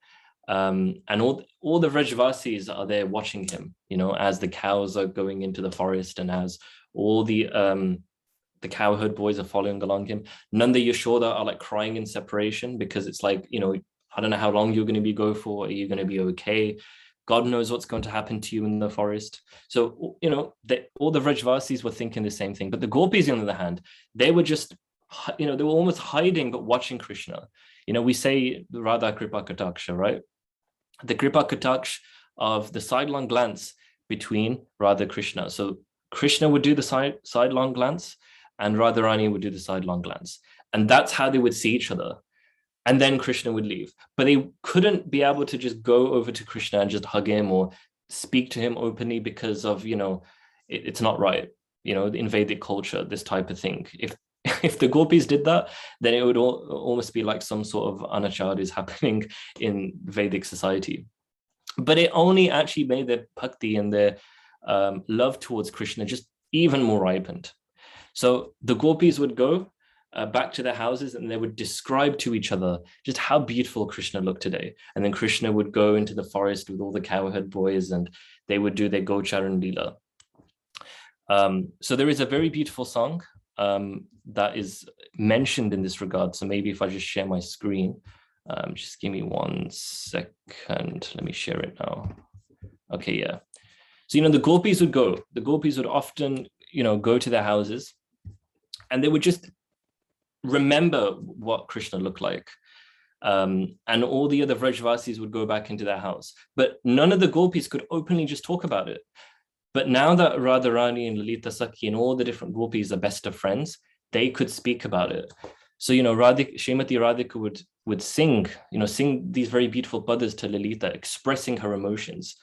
And all the Vrajvasis are there watching him, as the cows are going into the forest and as all the cowherd boys are following along him. Nanda Yashoda are like crying in separation because it's like, I don't know how long you're going to be go for. Are you going to be okay? God knows what's going to happen to you in the forest. So, all the Vrajvasis were thinking the same thing. But the gopis, on the other hand, they were just, they were almost hiding but watching Krishna. We say Radha Kripa Kataksha, right? The Kripa Kataksh of the sidelong glance between Radha Krishna. So Krishna would do the sidelong glance and Radharani would do the sidelong glance. And that's how they would see each other. And then Krishna would leave. But they couldn't be able to just go over to Krishna and just hug him or speak to him openly because of, it's not right, in Vedic culture, this type of thing. If the gopis did that, then it would almost be like some sort of anachar is happening in Vedic society. But it only actually made their bhakti and their love towards Krishna just even more ripened. So the gopis would go back to their houses and they would describe to each other just how beautiful Krishna looked today. And then Krishna would go into the forest with all the cowherd boys and they would do their Gocharan Leela. So there is a very beautiful song that is mentioned in this regard. So maybe if I just share my screen, just give me 1 second. Let me share it now. Okay, yeah. So, the gopis would go. The gopis would often, go to their houses and they would just remember what Krishna looked like. And all the other Vrajvasis would go back into their house. But none of the gopis could openly just talk about it. But now that Radharani and Lalita Sakhi and all the different gopis are best of friends, they could speak about it. So, Srimati Radhika would sing, sing these very beautiful padas to Lalita, expressing her emotions.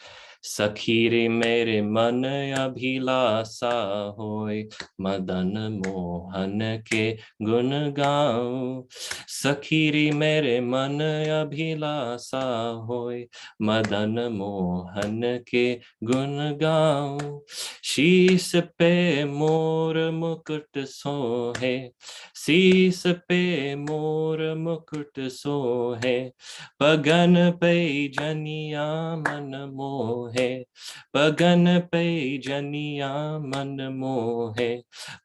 Sakhiri mere man abhilasa hoy, madan mohan ke gun gao. Sakhiri mere man abhilasa hoy, madan mohan ke gun gao. Shees pe mor mukut sohe, shees pe mor mukut sohe, pagan pe janiya man mohe. मोहे बगन पे जनिया मन मोहे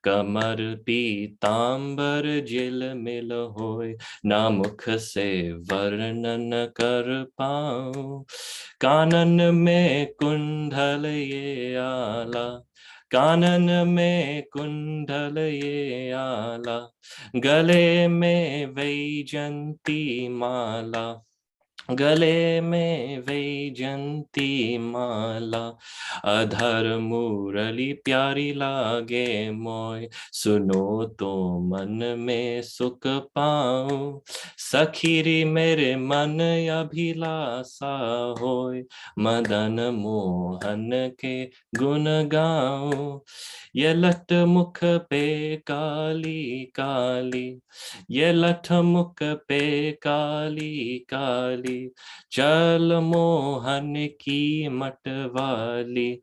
कमर पीतांबर जिल मिल होय ना मुख से वर्णन कर पाऊं कानन में कुंडल ये आला कानन में कुंडल ये आला गले में वैजंती माला गले में वैजंती माला अधर मुरली प्यारी लागे मोय सुनो तो मन में सुख पाऊं सखीरी मेरे मन अभिलाषा होय मदन मोहन के गुण गाऊं ये लट मुख पे काली काली ये लठ मुख पे काली काली चल मोहन की मतवाली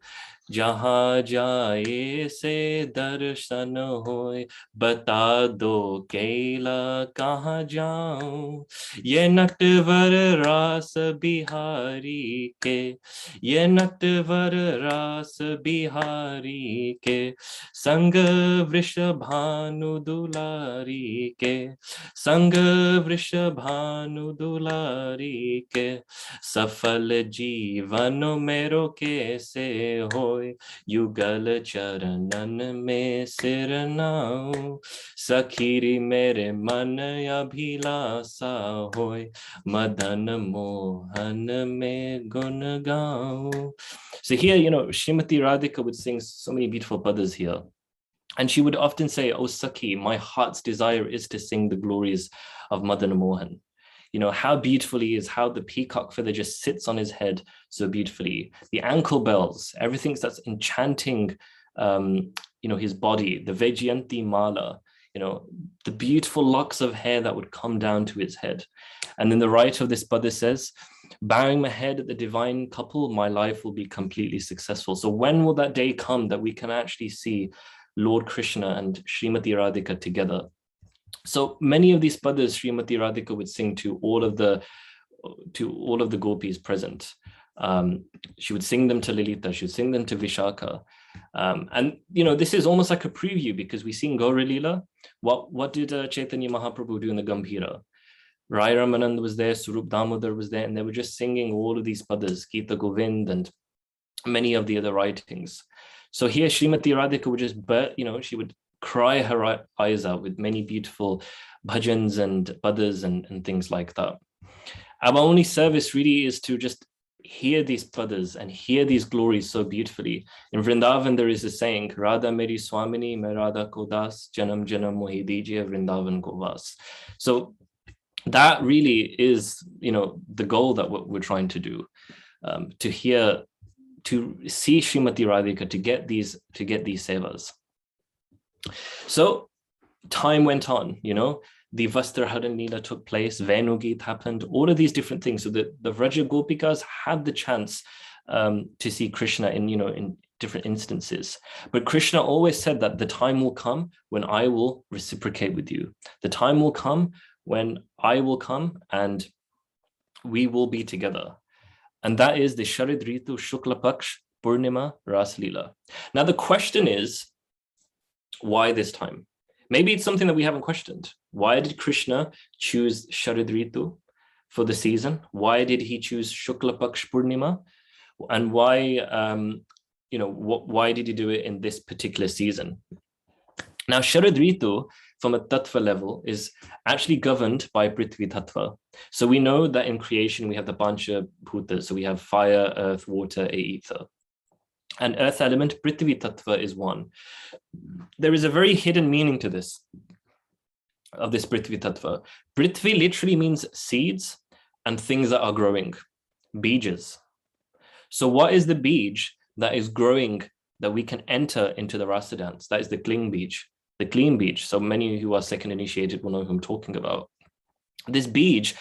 जहाँ जाए से दर्शन होए बता दो कैला कहाँ जाऊं ये नटवर रास बिहारी के ये नटवर रास बिहारी के संग वृषभानु दुलारी के संग वृषभानु दुलारी के सफल जीवन मेरो कैसे होय युगल चरणन में सिर नाऊं सखीरी मेरे मन अभिलाषा होय मदन मोहन में गुण गाऊं. So here, Srimati Radhika would sing so many beautiful padas here. And she would often say, "Oh Sakhi, my heart's desire is to sing the glories of Madan Mohan." How beautiful he is, how the peacock feather just sits on his head so beautifully. The ankle bells, everything that's enchanting, his body, the Vejyanti Mala, the beautiful locks of hair that would come down to his head. And then the right of this pada says, bowing my head at the divine couple, my life will be completely successful. So when will that day come that we can actually see Lord Krishna and Srimati Radhika together? So many of these padas Srimati Radhika would sing to all of the gopis present. She would sing them to Lilita, she would sing them to Vishaka. And this is almost like a preview because we sing Gaura Leela. What did Chaitanya Mahaprabhu do in the Gambhira? Rai Ramanand was there, Surup Damodar was there, and they were just singing all of these padas, Gita Govind and many of the other writings. So here Srimati Radhika would just, she would cry her eyes out with many beautiful bhajans and padas and things like that. Our only service really is to just hear these padas and hear these glories so beautifully. In Vrindavan, there is a saying, Radha Meri Swamini, Me Radha Ko Das, Janam Janam Mohi Dijiye Vrindavan Ko Vas. So that really is, the goal that we're trying to do, to see Srimati Radhika, to get these sevas. So time went on, the Vastraharan Leela took place, Venugit happened, all of these different things. So the Vraja Gopikas had the chance to see Krishna in different instances. But Krishna always said that the time will come when I will reciprocate with you. The time will come when I will come and we will be together. And that is the Sharad Ritu Shukla Paksh Purnima Ras Leela. Now the question is, why this time? Maybe it's something that we haven't questioned. Why did Krishna choose Sharad Ritu for the season? Why did he choose Shukla Paksh Purnima? And why, why did he do it in this particular season? Now, Sharad Ritu, from a tattva level, is actually governed by Prithvi tattva. So we know that in creation, we have the Pancha Bhutas. So we have fire, earth, water, ether. And earth element, Prithvi tattva, is one. There is a very hidden meaning to this, of this Prithvi tattva. Prithvi literally means seeds and things that are growing, beejas. So what is the beej that is growing that we can enter into the rasa dance? That is the cling beej, the clean beej. So many who are second initiated will know who I'm talking about. This beej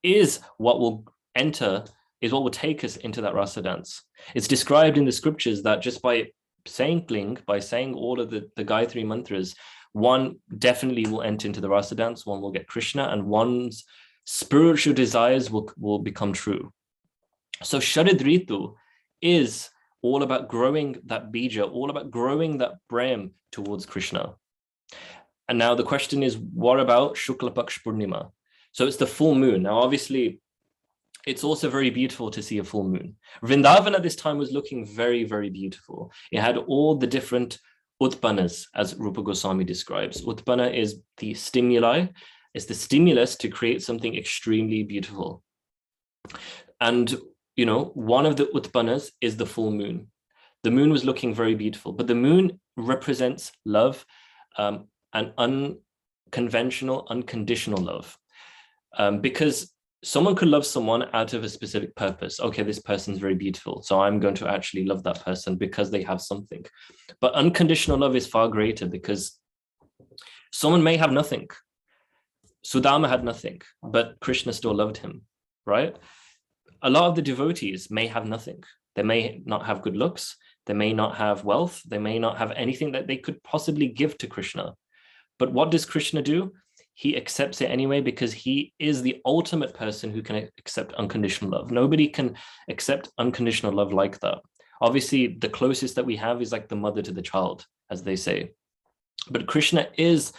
is what will enter, is what will take us into that rasa dance. It's described in the scriptures that just by saying kling, by saying all of the Gayatri mantras, one definitely will enter into the rasa dance, one will get Krishna, and one's spiritual desires will become true. So Sharad Ritu is all about growing that bija, all about growing that Brahm towards Krishna. And now the question is, what about Shukla Paksh Purnima? So it's the full moon. Now, obviously, it's also very beautiful to see a full moon. Vrindavan at this time was looking very, very beautiful. It had all the different utpanas, as Rupa Goswami describes. Utpana is the stimuli, it's the stimulus to create something extremely beautiful. And, you know, one of the utpanas is the full moon. The moon was looking very beautiful, but the moon represents love, and unconventional, unconditional love. Because someone could love someone out of a specific purpose. Okay, this person's very beautiful, so I'm going to actually love that person because they have something. But unconditional love is far greater, because someone may have nothing. Sudama had nothing, but Krishna still loved him, right? A lot of the devotees may have nothing. They may not have good looks. They may not have wealth. They may not have anything that they could possibly give to Krishna. But what does Krishna do? He accepts it anyway, because he is the ultimate person who can accept unconditional love. Nobody can accept unconditional love like that. Obviously, the closest that we have is like the mother to the child, as they say. But Krishna is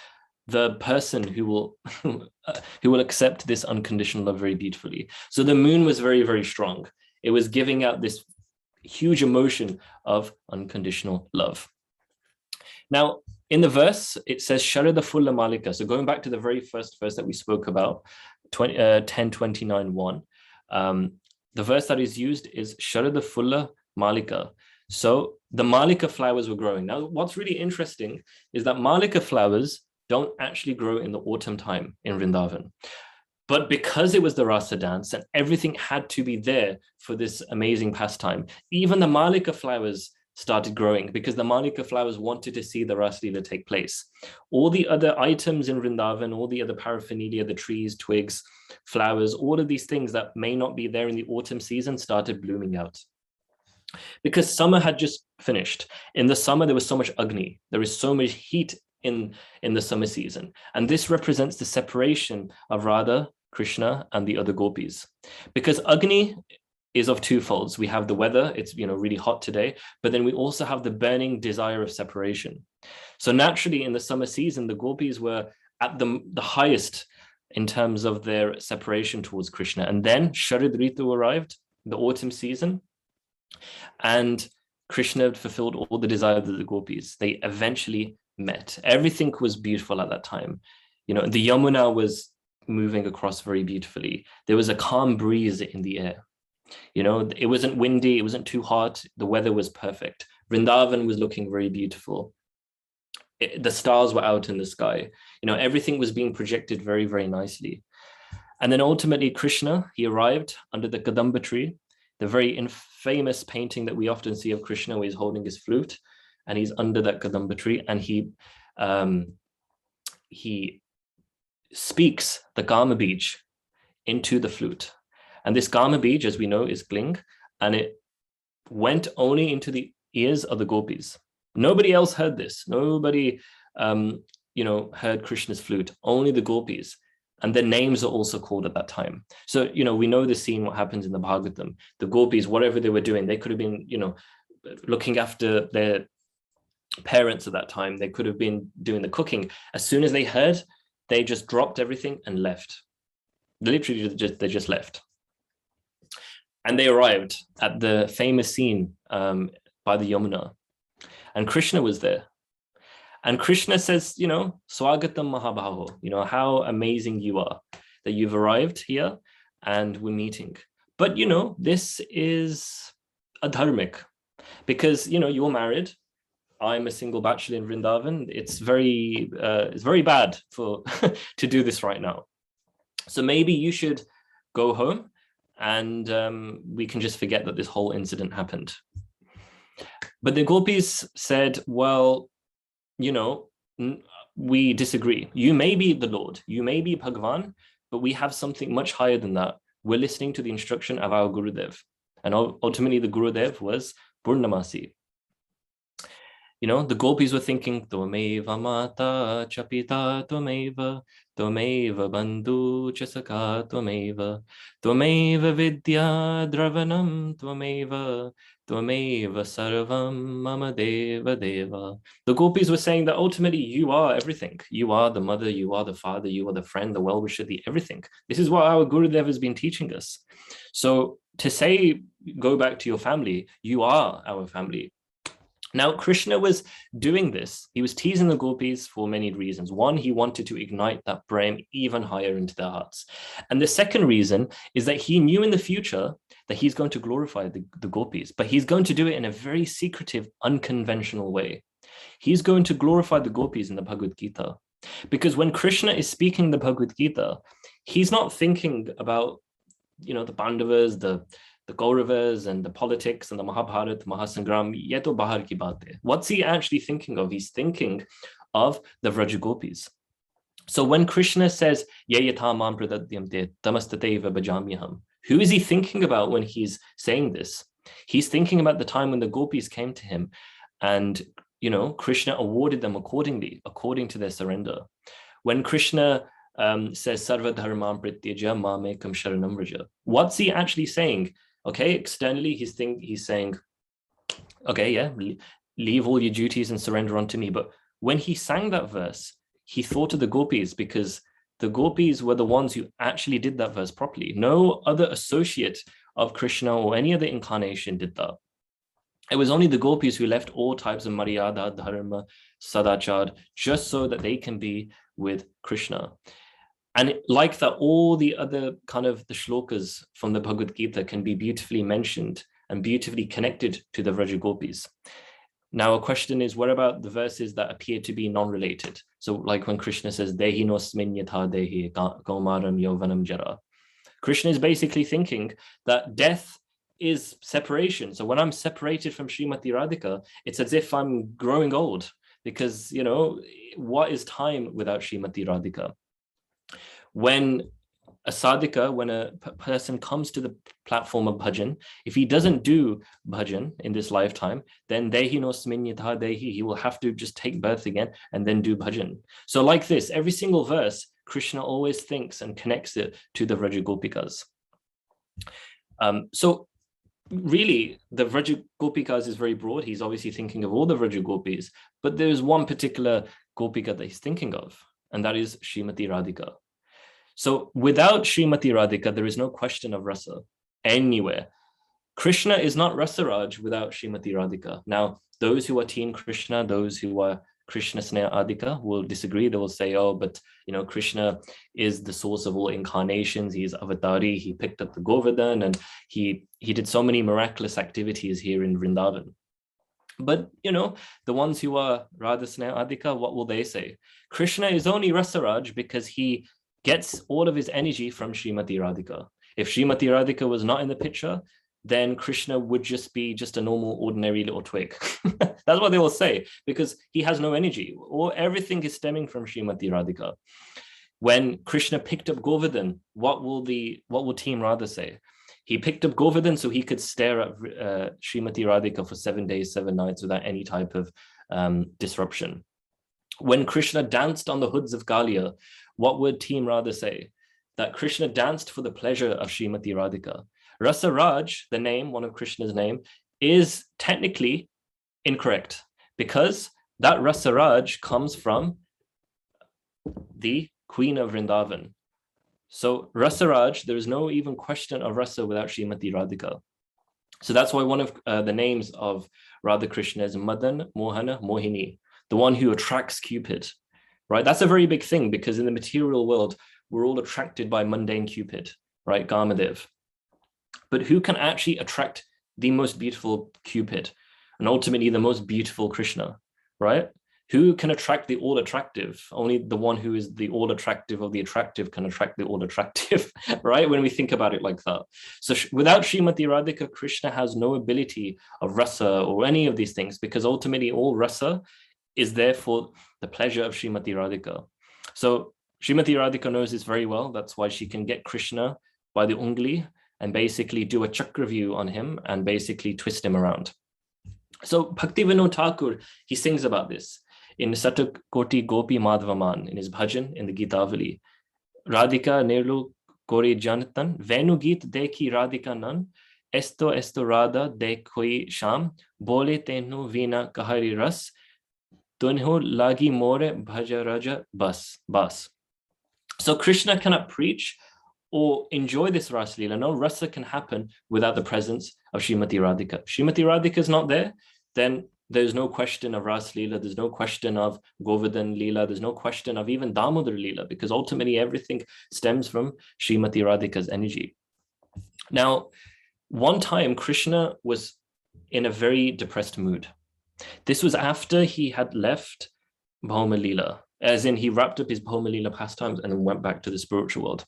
the person who will accept this unconditional love very beautifully. So the moon was very, very strong. It was giving out this huge emotion of unconditional love. Now, in the verse, it says Sharada Fulla Malika. So going back to the very first verse that we spoke about, 10:29:1, the verse that is used is Sharada Fulla Malika. So the Malika flowers were growing. Now, what's really interesting is that Malika flowers don't actually grow in the autumn time in Vrindavan. But because it was the Rasa dance and everything had to be there for this amazing pastime, even the Malika flowers started growing, because the Malika flowers wanted to see the Rasa Leela take place. All the other items in Vrindavan, all the other paraphernalia, the trees, twigs, flowers, all of these things that may not be there in the autumn season started blooming out. Because summer had just finished. In the summer, there was so much Agni. There is so much heat in the summer season. And this represents the separation of Radha, Krishna, and the other gopis. Because Agni is of two folds. We have the weather, it's really hot today, but then we also have the burning desire of separation. So naturally, in the summer season, the gopis were at the highest in terms of their separation towards Krishna. And then Sharad Ritu arrived, the autumn season, and Krishna fulfilled all the desires of the gopis. They eventually met. Everything was beautiful at that time. The Yamuna was moving across very beautifully. There was a calm breeze in the air. It wasn't windy, it wasn't too hot, the weather was perfect. Vrindavan was looking very beautiful. The stars were out in the sky. Everything was being projected very, very nicely. And then ultimately Krishna, he arrived under the Kadamba tree, the very famous painting that we often see of Krishna where he's holding his flute and he's under that Kadamba tree, and he speaks the Kama Bij into the flute. And this Kama Bij, as we know, is Kling, and it went only into the ears of the gopis. Nobody else heard this. Nobody, heard Krishna's flute, only the gopis. And their names are also called at that time. So, we know the scene, what happens in the Bhagavatam. The gopis, whatever they were doing, they could have been, looking after their parents at that time. They could have been doing the cooking. As soon as they heard, they just dropped everything and left. Literally, they just left. And they arrived at the famous scene by the Yamuna. And Krishna was there. And Krishna says, Swagatam Mahabhaho, how amazing you are that you've arrived here and we're meeting. But, this is adharmic because, you're married. I'm a single bachelor in Vrindavan. It's very bad to do this right now. So maybe you should go home and we can just forget that this whole incident happened. But the gopis said, well, we disagree. You may be the Lord, you may be Bhagavan, but we have something much higher than that. We're listening to the instruction of our Gurudev. And ultimately the Gurudev was Purnamasi. The gopis were thinking, Tvameva mata chapita tvameva, tvameva bandhu chasaka tvameva, tvameva vidya dravanam tvameva, Tvameva sarvam mama deva deva. The gopis were saying that ultimately you are everything. You are the mother, you are the father, you are the friend, the well-wisher, the everything. This is what our Gurudev has been teaching us. So to say, go back to your family, you are our family. Now, Krishna was doing this. He was teasing the gopis for many reasons. One, he wanted to ignite that prem even higher into their hearts. And the second reason is that he knew in the future that he's going to glorify the gopis, but he's going to do it in a very secretive, unconventional way. He's going to glorify the gopis in the Bhagavad Gita. Because when Krishna is speaking the Bhagavad Gita, he's not thinking about, the Pandavas, the Kauravas and the politics and the Mahabharata, Mahasangram, ye to bahar ki baat hai. What's he actually thinking of? He's thinking of the Vraja Gopis. So when Krishna says, ye yatha mam pradadyamte tamastateva bhajamyaham, who is he thinking about when he's saying this? He's thinking about the time when the gopis came to him and, Krishna awarded them according to their surrender. When Krishna says, sarva dharmam prityaja mamekam sharanam vraja, what's he actually saying? Okay, externally, he's saying, okay, yeah, leave all your duties and surrender unto me. But when he sang that verse, he thought of the gopis because the gopis were the ones who actually did that verse properly. No other associate of Krishna or any other incarnation did that. It was only the gopis who left all types of maryada, dharma, sadachar, just so that they can be with Krishna. And like that, all the other kind of the shlokas from the Bhagavad Gita can be beautifully mentioned and beautifully connected to the Vraja Gopis. Now, a question is, what about the verses that appear to be non-related? So like when Krishna says, Dehi nosmin yatha dehi kaumaram yovanam jara. Krishna is basically thinking that death is separation. So when I'm separated from Srimati Radhika, it's as if I'm growing old because, what is time without Srimati Radhika? When a sadhika, when a person comes to the platform of bhajan, if he doesn't do bhajan in this lifetime, then dehi nosmin yatha dehi, he will have to just take birth again and then do bhajan. So like this, every single verse, Krishna always thinks and connects it to the Vraja Gopikas. So really, the Vraja Gopikas is very broad. He's obviously thinking of all the Vraja Gopis, but there's one particular Gopika that he's thinking of, and that is Srimati Radhika. So without Srimati Radhika, there is no question of rasa anywhere. Krishna is not Rasaraj without Srimati Radhika. Now, those who are Team Krishna, those who are Krishna Sneha Adhika will disagree. They will say, oh, but Krishna is the source of all incarnations. He is avatari. He picked up the Govardhan and he did so many miraculous activities here in Vrindavan. But, the ones who are Radha Sneha Adhika, what will they say? Krishna is only Rasaraj because he gets all of his energy from Srimati Radhika. If Srimati Radhika was not in the picture, then Krishna would just be a normal, ordinary little twig. That's what they will say, because he has no energy. Or everything is stemming from Srimati Radhika. When Krishna picked up Govardhan, what will Team Radha say? He picked up Govardhan so he could stare at Srimati Radhika for 7 days, 7 nights without any type of disruption. When Krishna danced on the hoods of Kalia, what would Team Radha say? That Krishna danced for the pleasure of Srimati Radhika. Rasa Raj, the name, one of Krishna's name, is technically incorrect because that Rasa Raj comes from the Queen of Vrindavan. So Rasa Raj, there is no even question of Rasa without Srimati Radhika. So that's why one of the names of Radha Krishna is Madan, Mohana, Mohini, the one who attracts Cupid, right? That's a very big thing because in the material world, we're all attracted by mundane Cupid, right? Kamadev. But who can actually attract the most beautiful Cupid and ultimately the most beautiful Krishna, right? Who can attract the all-attractive? Only the one who is the all-attractive of the attractive can attract the all-attractive, right? When we think about it like that. So without Srimati Radhika, Krishna has no ability of rasa or any of these things because ultimately all rasa is there for the pleasure of Srimati Radhika. So Srimati Radhika knows this very well. That's why she can get Krishna by the ungli and basically do a chakra view on him and basically twist him around. So Bhakti Vinod Thakur, he sings about this in Satuk Koti Gopi Madhvaman, in his bhajan, in the Gitavali. Radhika Nerlu Kori Janatan, Venu Geet Deki Radhika Nan, esto radha de koi sham, bole tenu vina kahari ras, tunho lagi more bhaja raja bas. So Krishna cannot preach or enjoy this Rasa Leela. No Rasa can happen without the presence of Srimati Radhika. Srimati Radhika is not there, then there's no question of Rasa Leela, there's no question of Govardhan Leela, there's no question of even Damodar Leela, because ultimately everything stems from Srimati Radhika's energy. Now, one time Krishna was in a very depressed mood. This was after he had left Bhauma Leela, as in he wrapped up his Bhauma Leela pastimes and then went back to the spiritual world.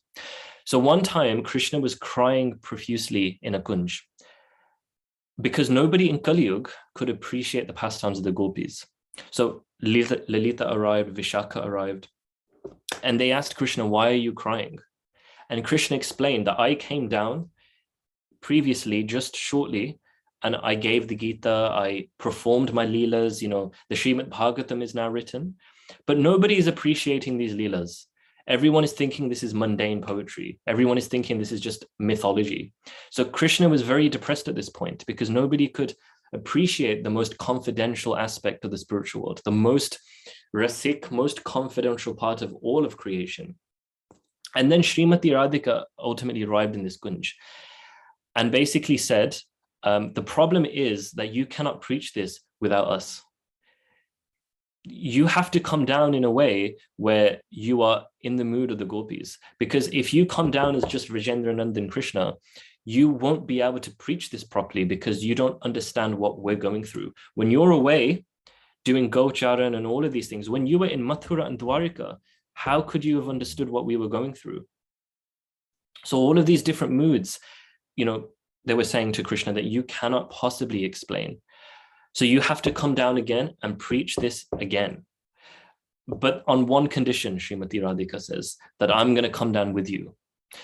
So one time Krishna was crying profusely in a kunj because nobody in Kali Yuga could appreciate the pastimes of the gopis. So Lalita arrived, Vishaka arrived, and they asked Krishna, why are you crying? And Krishna explained that I came down previously, just shortly, and I gave the Gita, I performed my leelas, the Srimad Bhagavatam is now written, but nobody is appreciating these leelas. Everyone is thinking this is mundane poetry. Everyone is thinking this is just mythology. So Krishna was very depressed at this point because nobody could appreciate the most confidential aspect of the spiritual world, the most rasik, most confidential part of all of creation. And then Srimati Radhika ultimately arrived in this kunj and basically said, the problem is that you cannot preach this without us. You have to come down in a way where you are in the mood of the gopis. Because if you come down as just Rajendra Nandan Krishna, you won't be able to preach this properly because you don't understand what we're going through. When you're away doing Gocharan and all of these things, when you were in Mathura and Dwarika, how could you have understood what we were going through? So all of these different moods, they were saying to Krishna that you cannot possibly explain. So you have to come down again and preach this again. But on one condition, Srimati Radhika says, that I'm going to come down with you.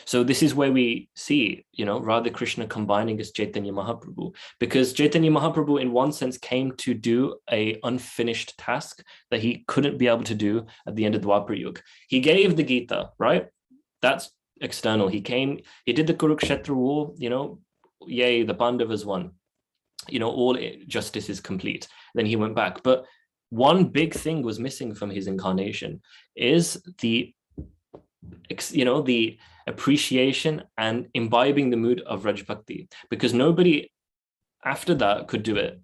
So this is where we see, Radha Krishna combining as Chaitanya Mahaprabhu, because Chaitanya Mahaprabhu in one sense came to do a unfinished task that he couldn't be able to do at the end of Dwapar Yuga. He gave the Gita, right? That's external. He did the Kurukshetra war, yay, the Pandavas won. All justice is complete. Then he went back. But one big thing was missing from his incarnation is the appreciation and imbibing the mood of Raj Bhakti, because nobody after that could do it.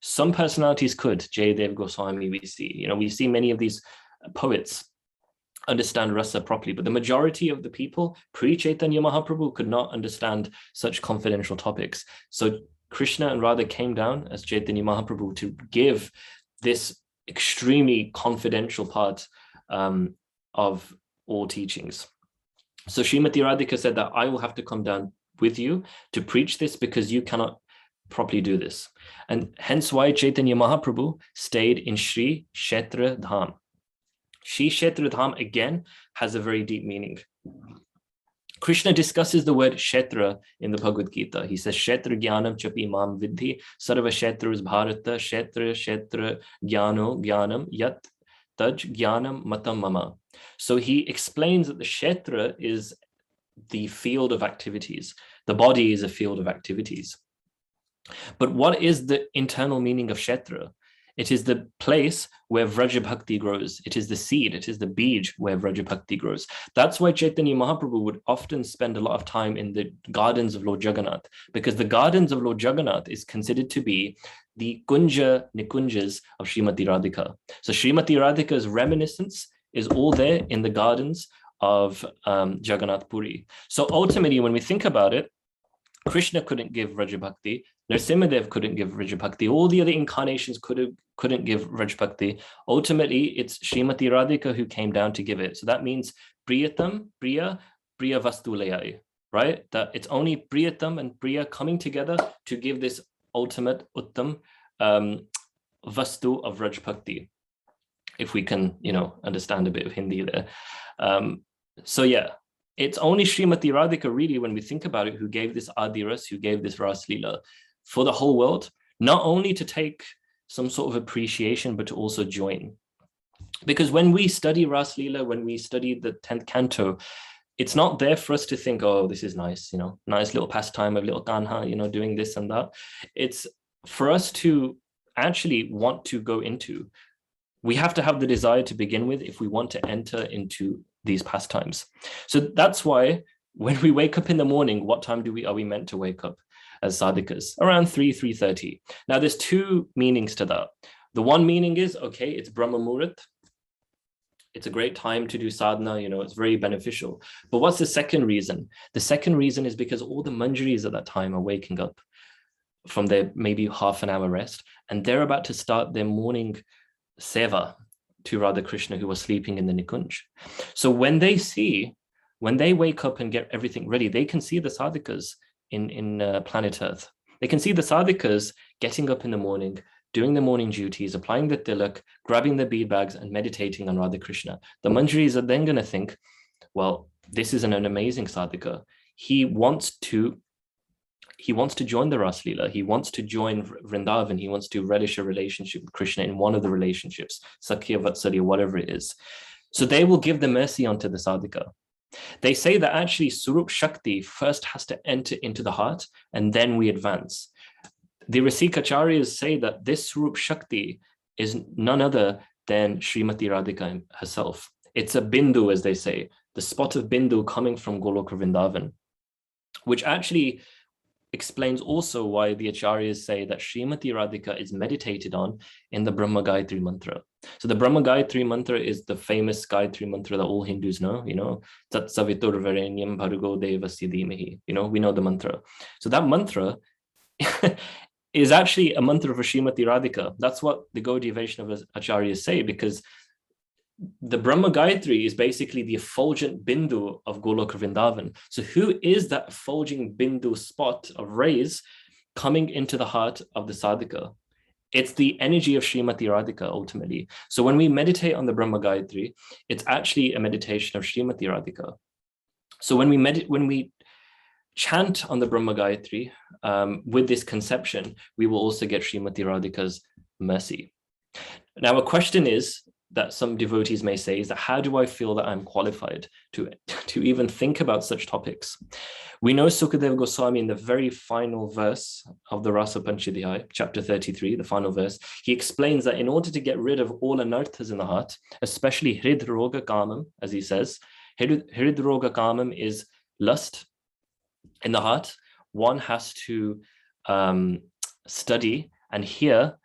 Some personalities could. Jayadev Goswami, we see many of these poets understand rasa properly, but the majority of the people pre-Chaitanya Mahaprabhu could not understand such confidential topics. So Krishna and Radha came down as Chaitanya Mahaprabhu to give this extremely confidential part of all teachings. So Srimati Radhika said that I will have to come down with you to preach this because you cannot properly do this. And hence why Chaitanya Mahaprabhu stayed in Shri Shetra Dham. Shri Shetra Dham again has a very deep meaning. Krishna discusses the word Shetra in the Bhagavad Gita. He says, Shetra Jnanam Chapi Mam Vidhi, Sarva Shetras Bharata, Shetra Jnano Jnanam Yat Taj Jnanam Matam Mama. So he explains that the Shetra is the field of activities. The body is a field of activities. But what is the internal meaning of Shetra? It is the place where Vraja Bhakti grows. It is the seed, it is the bij where Vraja Bhakti grows. That's why Chaitanya Mahaprabhu would often spend a lot of time in the gardens of Lord Jagannath, because the gardens of Lord Jagannath is considered to be the Kunja Nikunjas of Srimati Radhika. So Srimati Radhika's reminiscence is all there in the gardens of Jagannath Puri. So ultimately, when we think about it, Krishna couldn't give Vraja Bhakti, Nrsimhadev couldn't give Vraja Bhakti, all the other incarnations couldn't give Vraja Bhakti. Ultimately, it's Srimati Radhika who came down to give it. So that means Priyatam, Priya Vastulayai, right? That it's only Priyatam and Priya coming together to give this ultimate Uttam Vastu of Vraja Bhakti. If we can, understand a bit of Hindi there. So yeah. It's only Srimati Radhika, really, when we think about it, who gave this Adiras, who gave this Ras Leela for the whole world, not only to take some sort of appreciation, but to also join. Because when we study Ras Leela, when we study the 10th canto, it's not there for us to think, oh, this is nice, nice little pastime of little kanha, doing this and that. It's for us to actually want to go into. We have to have the desire to begin with if we want to enter into these pastimes. So that's why when we wake up in the morning, what time are we meant to wake up as sadhakas? Around 3:30. Now, there's two meanings to that. The one meaning is, okay, it's Brahma Muhurat. It's a great time to do sadhana, it's very beneficial. But what's the second reason? The second reason is because all the manjaris at that time are waking up from their maybe half an hour rest, and they're about to start their morning seva to Radha Krishna, who was sleeping in the Nikunj. So when they wake up and get everything ready, they can see the sadhakas in planet Earth. They can see the sadhakas getting up in the morning, doing the morning duties, applying the tilak, grabbing the bead bags and meditating on Radha Krishna. The manjaris are then going to think, well, this is an amazing sadhaka. He wants to join the Ras Leela. He wants to join Vrindavan. He wants to relish a relationship with Krishna in one of the relationships, Sakhya, Vatsalya, whatever it is. So they will give the mercy onto the sadhaka. They say that actually Surup Shakti first has to enter into the heart and then we advance. The Rasikacharyas say that this Surup Shakti is none other than Srimati Radhika herself. It's a bindu, as they say, the spot of bindu coming from Goloka Vrindavan, which actually explains also why the Acharyas say that Srimati Radhika is meditated on in the Brahma-Gayatri Mantra. So the Brahma-Gayatri Mantra is the famous Gayatri Mantra that all Hindus know, Tat Savitur Varenyam Bhargo Devasya Dhimahi. We know the mantra. So that mantra is actually a mantra for Srimati Radhika. That's what the Gaudiya Vaishnava Acharyas say, because the Brahma-Gayatri is basically the effulgent bindu of Goloka Vrindavan. So who is that effulging bindu spot of rays coming into the heart of the sadhaka? It's the energy of Srimati Radhika ultimately. So when we meditate on the Brahma-Gayatri, it's actually a meditation of Srimati Radhika. So when we chant on the Brahma-Gayatri with this conception, we will also get Srimati Radhika's mercy. Now, a question is, that some devotees may say, is that how do I feel that I'm qualified to even think about such topics? We know Sukadeva Goswami in the very final verse of the Rasa Panchadhyaya, chapter 33, the final verse, he explains that in order to get rid of all anarthas in the heart, especially hridroga kamam, as he says, hridroga kamam is lust in the heart. One has to study and hear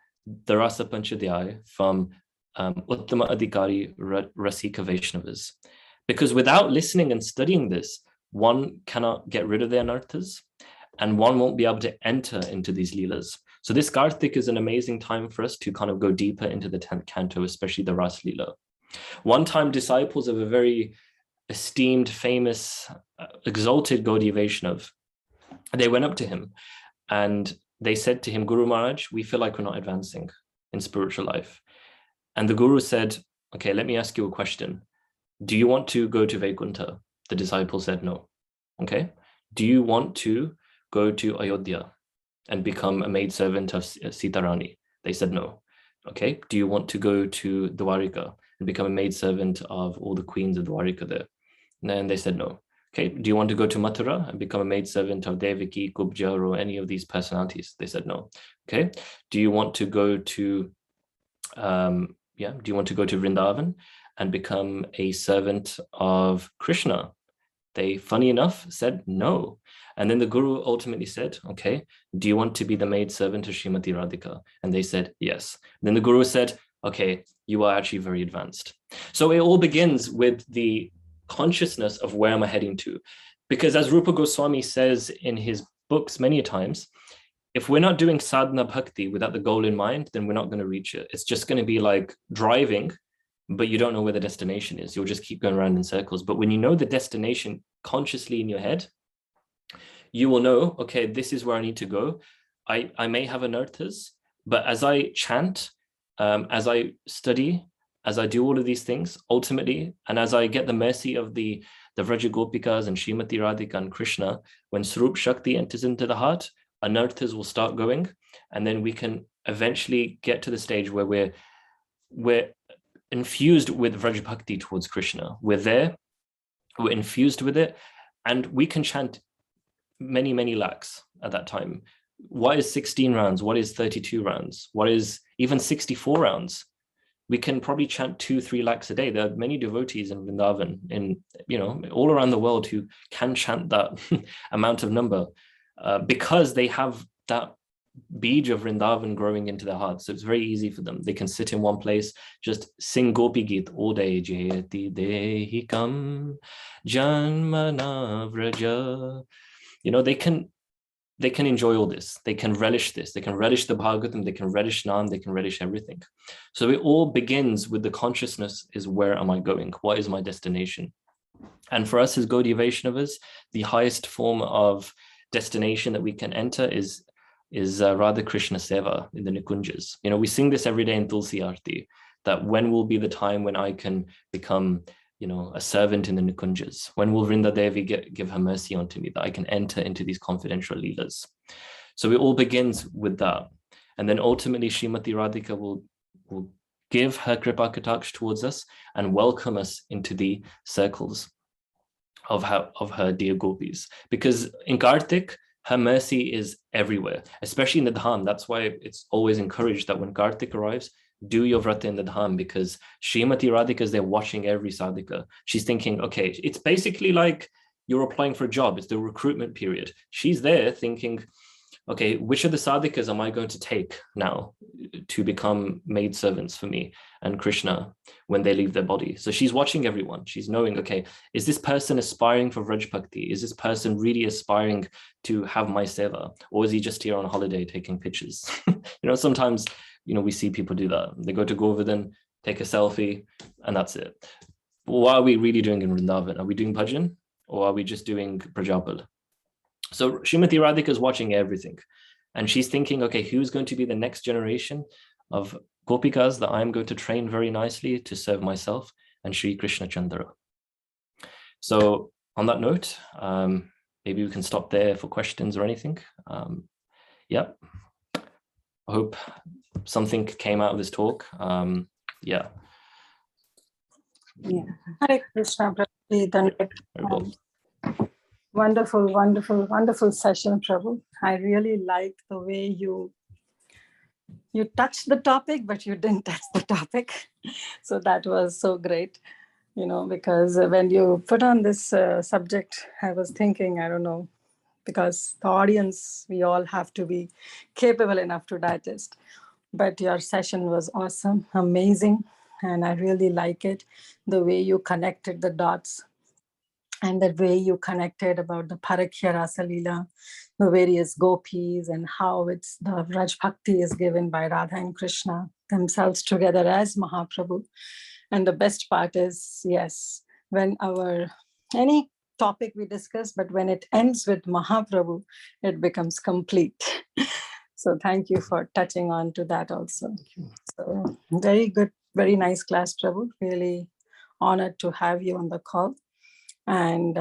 the Rasa Panchadhyaya from Uttama Adhikari Rasika Vaishnavas. Because without listening and studying this, one cannot get rid of the anarthas and one won't be able to enter into these leelas. So this Kartik is an amazing time for us to kind of go deeper into the 10th canto, especially the Ras Leela. One time, disciples of a very esteemed, famous, exalted Gaudiya Vaishnav, they went up to him and they said to him, Guru Maharaj, we feel like we're not advancing in spiritual life. And the Guru said, okay, let me ask you a question. Do you want to go to Vaikuntha? The disciple said no. Okay. Do you want to go to Ayodhya and become a maidservant of Sita Rani? They said no. Okay. Do you want to go to Dwarika and become a maidservant of all the queens of Dwarika there? And then they said no. Okay. Do you want to go to Mathura and become a maidservant of Devaki, Kubja, or any of these personalities? They said no. Okay. Do you want to go to do you want to go to Vrindavan and become a servant of Krishna? They, funny enough, said no. And then the Guru ultimately said, okay, do you want to be the maid servant of Srimati Radhika? And they said, yes. And then the Guru said, okay, you are actually very advanced. So it all begins with the consciousness of where am I heading to? Because as Rupa Goswami says in his books many times, if we're not doing sadhana bhakti without the goal in mind, then we're not going to reach it. It's just going to be like driving, but you don't know where the destination is. You'll just keep going around in circles. But when you know the destination consciously in your head, you will know, okay, this is where I need to go. I may have anarthas, but as I chant, as I study, as I do all of these things, ultimately, and as I get the mercy of the Vraja Gopikas and Srimati Radhika and Krishna, when Swarup Shakti enters into the heart, anarthas will start going, and then we can eventually get to the stage where we're infused with Vraj Bhakti towards Krishna. We're there, We're infused with it, and we can chant many, many lakhs at that time. What is 16 rounds? What is 32 rounds? What is even 64 rounds? We can probably chant 2-3 lakhs a day. There are many devotees in Vrindavan, all around the world, who can chant that amount of number because they have that beej of Vrindavan growing into their hearts. So it's very easy for them. They can sit in one place, just sing Gopi Geet all day. Jayati Dehikam Janmana Vraja. They can enjoy all this. They can relish this. They can relish the Bhagavatam. They can relish Nam. They can relish everything. So it all begins with the consciousness: is where am I going? What is my destination? And for us as Gaudiya Vaishnavas, the highest form of destination that we can enter is Radha Krishna Seva in the Nikunjas. We sing this every day in Tulsi Aarti, that when will be the time when I can become a servant in the Nikunjas? When will Vrinda Devi give her mercy unto me, that I can enter into these confidential leelas? So it all begins with that. And then ultimately Srimati Radhika will give her Kripa Kataksh towards us and welcome us into the circles of her dear gopis. Because in Kartik, her mercy is everywhere, especially in the Dham. That's why it's always encouraged that when Kartik arrives, do your vrata in the Dham, because Srimati Radhika is there watching every sadhika. She's thinking, okay, it's basically like you're applying for a job. It's the recruitment period. She's there thinking, okay, which of the sadhikas am I going to take now to become maid servants for me and Krishna when they leave their body? So she's watching everyone. She's knowing, okay, is this person aspiring for Vraj Bhakti? Is this person really aspiring to have my seva? Or is he just here on holiday taking pictures? Sometimes, we see people do that. They go to Govardhan, take a selfie, and that's it. But what are we really doing in Vrindavan? Are we doing bhajan, or are we just doing prajapal? So Srimati Radhika is watching everything, and she's thinking, okay, who's going to be the next generation of Gopikas that I'm going to train very nicely to serve myself and Sri Krishna Chandra? So on that note, maybe we can stop there for questions or anything. Yeah, I hope something came out of this talk. Yeah. Hare Krishna, Prabhu. Very well. Wonderful, wonderful, wonderful session, Prabhu. I really liked the way you touched the topic, but you didn't touch the topic. So that was so great, because when you put on this subject, I was thinking, I don't know, because the audience, we all have to be capable enough to digest. But your session was awesome, amazing. And I really like it, the way you connected the dots and the way you connected about the Parakya Rasa Leela, the various gopis, and how it's the Vraj Bhakti is given by Radha and Krishna themselves together as Mahaprabhu. And the best part is, yes, when any topic we discuss, but when it ends with Mahaprabhu, it becomes complete. So thank you for touching on to that also. So very good, very nice class, Prabhu. Really honored to have you on the call. And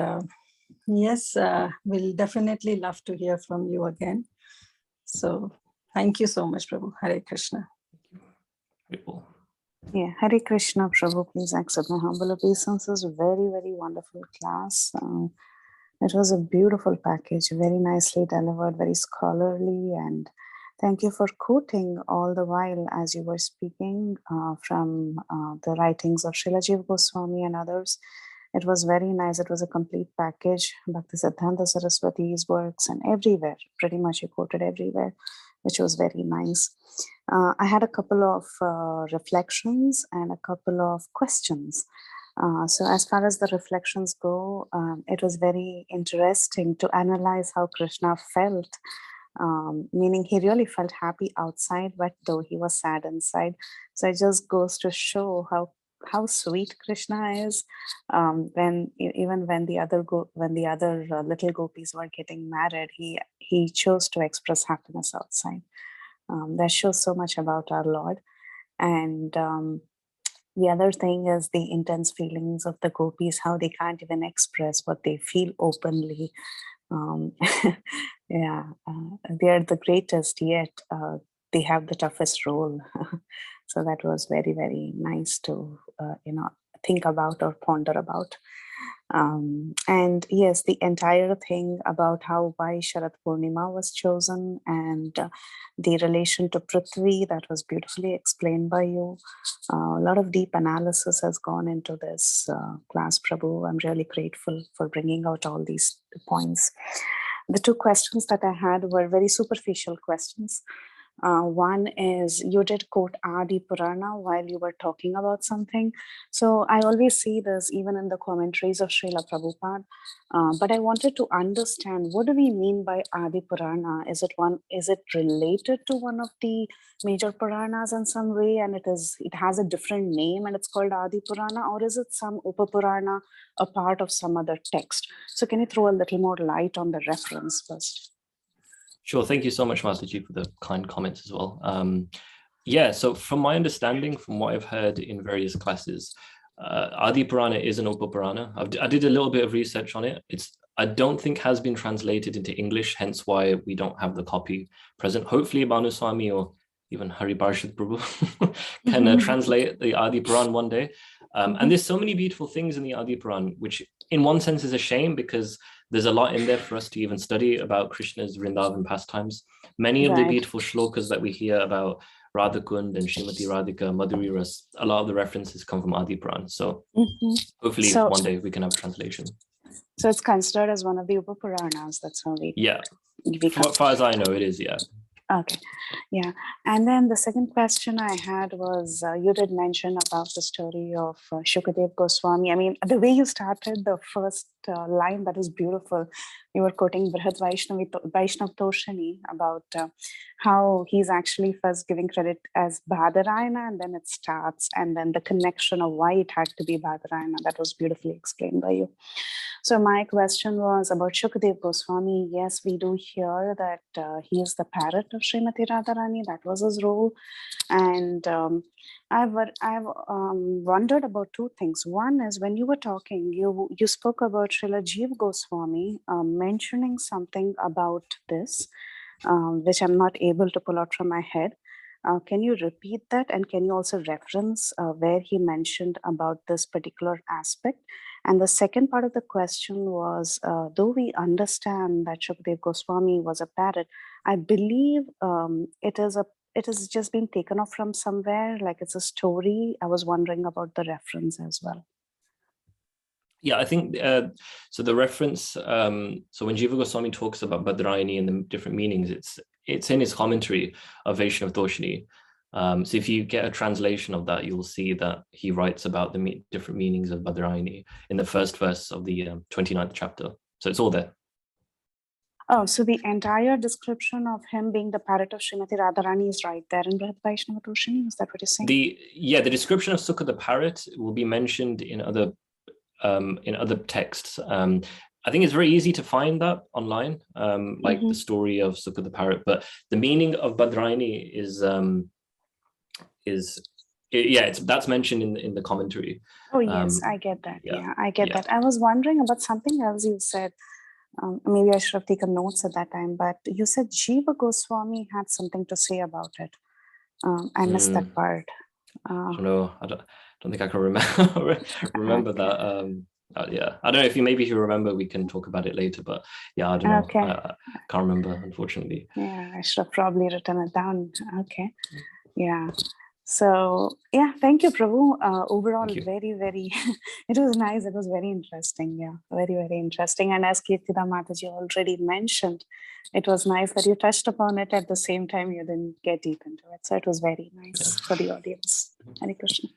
yes, we'll definitely love to hear from you again. So thank you so much, Prabhu. Hare Krishna. Yeah, Hare Krishna, Prabhu. Please accept my humble obeisances. Very, very wonderful class. It was a beautiful package, very nicely delivered, very scholarly. And thank you for quoting all the while as you were speaking from the writings of Srila Jiva Goswami and others. It was very nice. It was a complete package. Bhaktisiddhanta Saraswati's works and everywhere, pretty much you quoted everywhere, which was very nice. I had a couple of reflections and a couple of questions. So as far as the reflections go, it was very interesting to analyze how Krishna felt, meaning he really felt happy outside, but though he was sad inside. So it just goes to show how sweet Krishna is. When the other little gopis were getting married, he chose to express happiness outside. That shows so much about our Lord. And the other thing is the intense feelings of the gopis, how they can't even express what they feel openly. They are the greatest, yet they have the toughest role. So that was very, very nice to think about or ponder about. And yes, the entire thing about why Sharat Purnima was chosen and the relation to Prithvi, that was beautifully explained by you. A lot of deep analysis has gone into this class, Prabhu. I'm really grateful for bringing out all these points. The two questions that I had were very superficial questions. One is you did quote Adi Purana while you were talking about something. So I always see this even in the commentaries of Srila Prabhupada. But I wanted to understand, what do we mean by Adi Purana? Is it related to one of the major Puranas in some way, and it has a different name and it's called Adi Purana, or is it some Upa Purana, a part of some other text? So can you throw a little more light on the reference first? Sure. Thank you so much, Mataji, for the kind comments as well. Yeah, so from my understanding, from what I've heard in various classes, Adi Purana is an Upa Purana. I did a little bit of research on it. I don't think has been translated into English, hence why we don't have the copy present. Hopefully Bhanu Swami or even Hari Parshad Prabhu can translate the Adi Puran one day. And there's so many beautiful things in the Adi Puran, which in one sense is a shame because there's a lot in there for us to even study about Krishna's Vrindavan pastimes. Many of the beautiful shlokas that we hear about Radhakund and Srimati Radhika, Madhuri Ras, a lot of the references come from Adi Puran. So hopefully one day we can have a translation. So it's considered as one of the Upa Puranas. That's how we. Yeah. As far as I know, it is, yeah. Okay, yeah. And then the second question I had was, you did mention about the story of Shukadev Goswami. I mean, the way you started the first line, that was beautiful. You were quoting Brihad Vaishnav Toshani about how he's actually first giving credit as Badarayana, and then it starts, and then the connection of why it had to be Badarayana. That was beautifully explained by you. So my question was about Shukadev Goswami. Yes, we do hear that he is the parrot of Srimati Radharani. That was his role. And I've wondered about two things. One is when you were talking, you spoke about Srila Jeev Goswami mentioning something about this, which I'm not able to pull out from my head. Can you repeat that? And can you also reference where he mentioned about this particular aspect? And the second part of the question was, though we understand that Shukadev Goswami was a parrot, I believe it has just been taken off from somewhere, like it's a story. I was wondering about the reference as well. Yeah, I think, so the reference, so when Jiva Goswami talks about Badrayani and the different meanings, it's in his commentary of Vaishnav Toshani. So if you get a translation of that, you'll see that he writes about the different meanings of Badrayani in the first verse of the 29th chapter. So it's all there. Oh, so the entire description of him being the parrot of Srimati Radharani is right there in Brihad Vaishnava Toshani? Is that what you're saying? The description of Sukha the parrot will be mentioned in other texts. I think it's very easy to find that online, like the story of Sukha the parrot. But the meaning of Badrayani that's mentioned in the commentary. Oh yes, I get that. Yeah, I get that. I was wondering about something else you said. Maybe I should have taken notes at that time, but you said Jiva Goswami had something to say about it. I missed that part. I don't know. I don't think I can remember that. Yeah, I don't know if you remember, we can talk about it later. But yeah, I don't know. Okay. I can't remember, unfortunately. Yeah, I should have probably written it down. Okay. Yeah. So yeah, thank you, Prabhu. Overall, very, very, it was nice. It was very interesting. Yeah, very, very interesting. And as Kirtida Mataji already mentioned, it was nice that you touched upon it at the same time you didn't get deep into it. So it was very nice for the audience. Hare Krishna.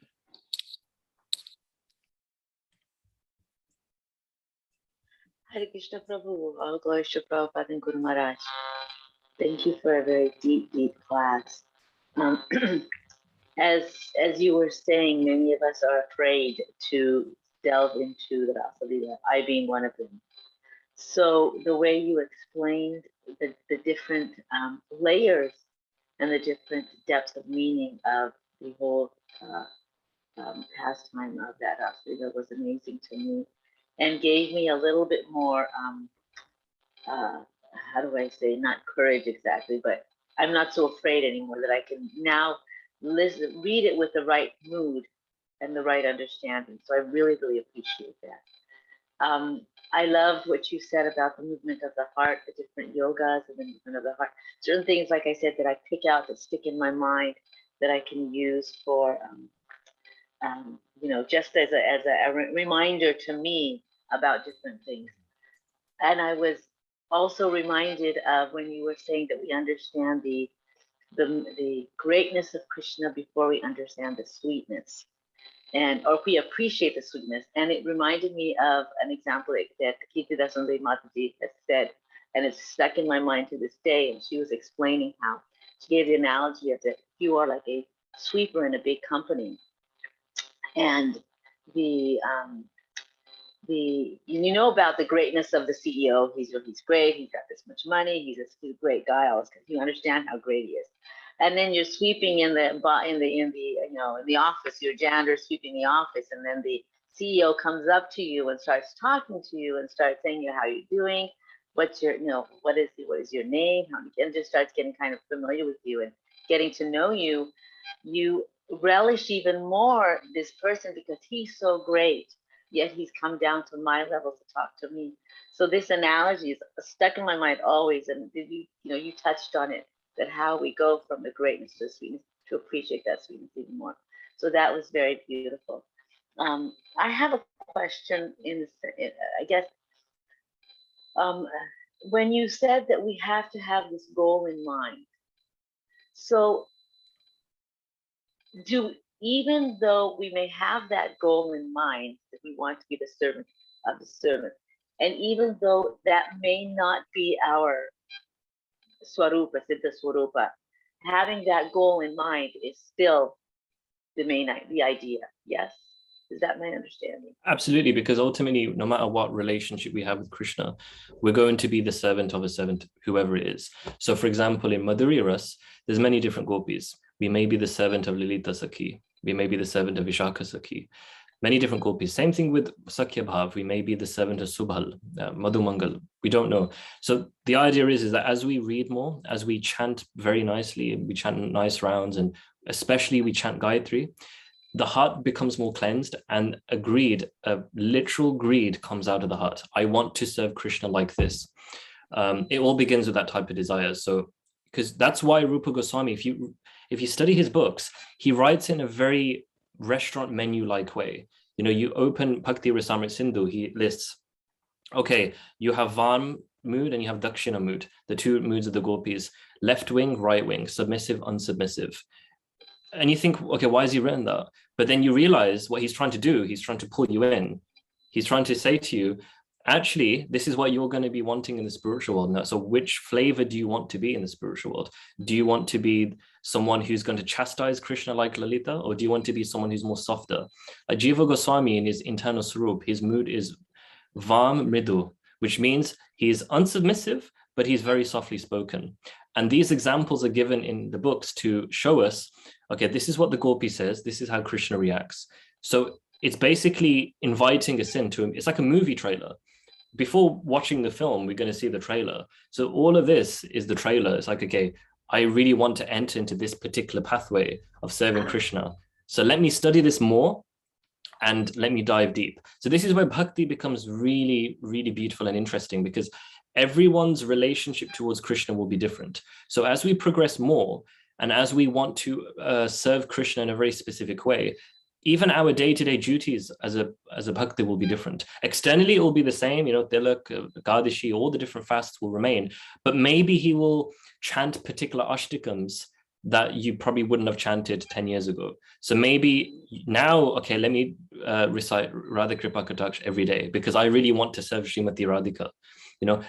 Hare Krishna Prabhu, all glories to Prabhupada and Guru Maharaj. Thank you for a very deep, deep class. As you were saying, many of us are afraid to delve into the Rasa Leela, I being one of them. So the way you explained the different layers and the different depths of meaning of the whole pastime of that Rasa Leela was amazing to me, and gave me a little bit more, how do I say, not courage exactly, but I'm not so afraid anymore, that I can now read it with the right mood and the right understanding. So I really, really appreciate that. I love what you said about the movement of the heart, the different yogas and the movement of the heart. Certain things, like I said, that I pick out that stick in my mind that I can use for, just as a reminder to me about different things. And I was also reminded of when you were saying that we understand the greatness of Krishna before we understand the sweetness, or if we appreciate the sweetness. And it reminded me of an example that Kirtida Sundari Mataji has said, and it's stuck in my mind to this day. And she was explaining how she gave the analogy of that you are like a sweeper in a big company, and you know about the greatness of the CEO. He's great. He's got this much money. He's a great guy. Always, you understand how great he is. And then you're sweeping in the office. Your janitor sweeping the office, and then the CEO comes up to you and starts talking to you and starts saying, how you're doing, what's your, what is your name, and just starts getting kind of familiar with you and getting to know you. You relish even more this person because he's so great. Yet he's come down to my level to talk to me. So this analogy is stuck in my mind always. And you touched on it, that how we go from the greatness to the sweetness, to appreciate that sweetness even more. So that was very beautiful. I have a question I guess, when you said that we have to have this goal in mind. So even though we may have that goal in mind, that we want to be the servant of the servant, and even though that may not be our swarupa, siddha swarupa, having that goal in mind is still the idea. Yes? Is that my understanding? Absolutely, because ultimately, no matter what relationship we have with Krishna, we're going to be the servant of a servant, whoever it is. So, for example, in Madhurya Ras, there's many different gopis. We may be the servant of Lilita Sakhi. We may be the servant of Vishakha Sakhi. Many different gopis. Same thing with Sakhya Bhav. We may be the servant of Subhal, Madhumangal. We don't know. So the idea is that as we read more, as we chant very nicely, we chant nice rounds, and especially we chant Gayatri, the heart becomes more cleansed, and literal greed comes out of the heart. I want to serve Krishna like this. It all begins with that type of desire. So, because that's why Rupa Goswami, if you study his books, he writes in a very restaurant menu-like way. You open Bhakti Rasamrit Sindhu, he lists, okay, you have Varm mood and you have Dakshina mood, the two moods of the gopis, left wing, right wing, submissive, unsubmissive. And you think, okay, why has he written that? But then you realize what he's trying to do. He's trying to pull you in. He's trying to say to you, actually, this is what you're going to be wanting in the spiritual world now. So which flavor do you want to be in the spiritual world? Do you want to be someone who's going to chastise Krishna like Lalita? Or do you want to be someone who's more softer? Like Jiva Goswami, in his internal swarup, his mood is Vam Mridu, which means he's unsubmissive, but he's very softly spoken. And these examples are given in the books to show us, okay, this is what the gopi says, this is how Krishna reacts. So it's basically inviting us into him. It's like a movie trailer. Before watching the film, we're going to see the trailer. So all of this is the trailer. It's like, okay, I really want to enter into this particular pathway of serving Krishna. So let me study this more and let me dive deep. So this is where bhakti becomes really, really beautiful and interesting, because everyone's relationship towards Krishna will be different. So as we progress more, and as we want to serve Krishna in a very specific way, even our day-to-day duties as a bhakti will be different. Externally, it will be the same, Tilak, Kadashi, all the different fasts will remain, but maybe he will chant particular ashtikums that you probably wouldn't have chanted 10 years ago. So maybe now, okay, let me recite Radha Kripa Kataksh every day because I really want to serve Srimati Radhika.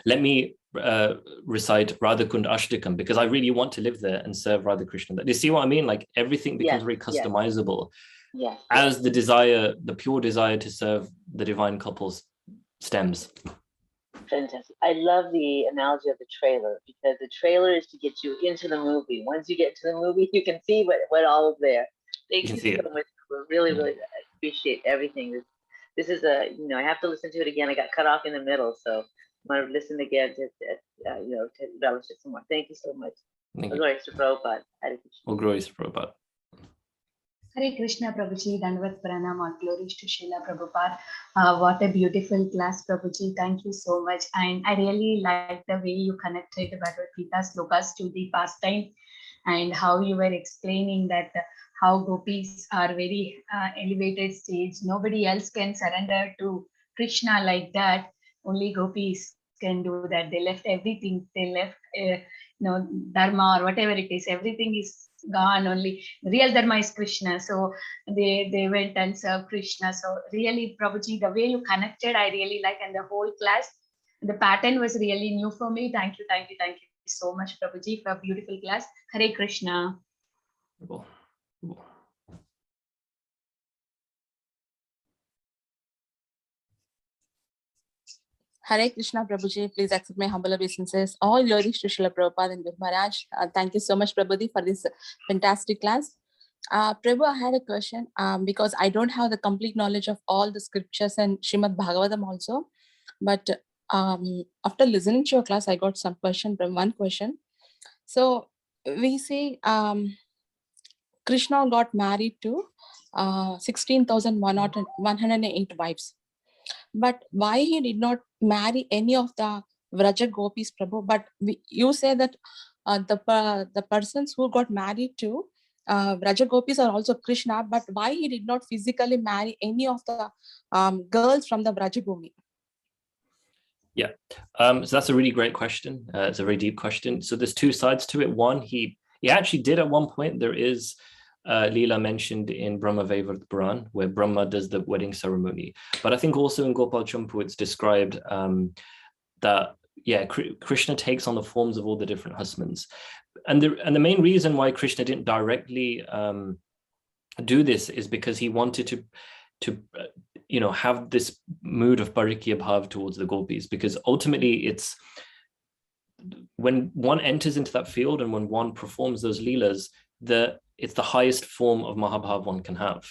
Let me recite Radha Kund Ashtikam because I really want to live there and serve Radha Krishna. Do you see what I mean? Like everything becomes very customizable as the pure desire to serve the divine couples stems. Fantastic. I love the analogy of the trailer because the trailer is to get you into the movie. Once you get to the movie, you can see what all is there. Thank you so much. Really, really appreciate everything. This is I have to listen to it again. I got cut off in the middle, so I'm going to listen again to relish it some more. Thank you so much. Thank you. Glory to Prabhupada. All glories to Prabhupada. Hare Krishna Prabhuji, Dandavat Pranam, all glories to Srila Prabhupada. What a beautiful class, Prabhuji. Thank you so much. And I really like the way you connected Bhagavad Gita slokas to the pastime and how you were explaining that how gopis are very elevated stage. Nobody else can surrender to Krishna like that. Only gopis can do that. They left everything. They left, dharma or whatever it is. Everything is gone. Only real dharma is Krishna. So they went and served Krishna. So really, Prabhuji, the way you connected, I really like, and the whole class, the pattern was really new for me. Thank you, thank you, thank you so much, Prabhuji, for a beautiful class. Hare Krishna. Cool. Cool. Hare Krishna, Prabhuji. Please accept my humble obeisances. All glories to Srila Prabhupada and Guru Maharaj. Thank you so much, Prabhuji, for this fantastic class. Prabhu, I had a question because I don't have the complete knowledge of all the scriptures and Srimad Bhagavatam also. But after listening to your class, I got some question from one question. So we see Krishna got married to 16,108 wives. But why he did not marry any of the Vraja gopis, Prabhu? But you say that the persons who got married to Vraja gopis are also Krishna, but why he did not physically marry any of the girls from the Vraja Bhumi? Yeah, so that's a really great question. It's a very deep question. So there's two sides to it. One, he actually did at one point. There is Leela mentioned in Brahma-Gayatri Mantra, where Brahma does the wedding ceremony. But I think also in Gopal Champu, it's described that, Krishna takes on the forms of all the different husbands. And the main reason why Krishna didn't directly do this is because he wanted to have this mood of parikya bhav towards the gopis, because ultimately it's when one enters into that field and when one performs those leelas, it's the highest form of mahabhav one can have.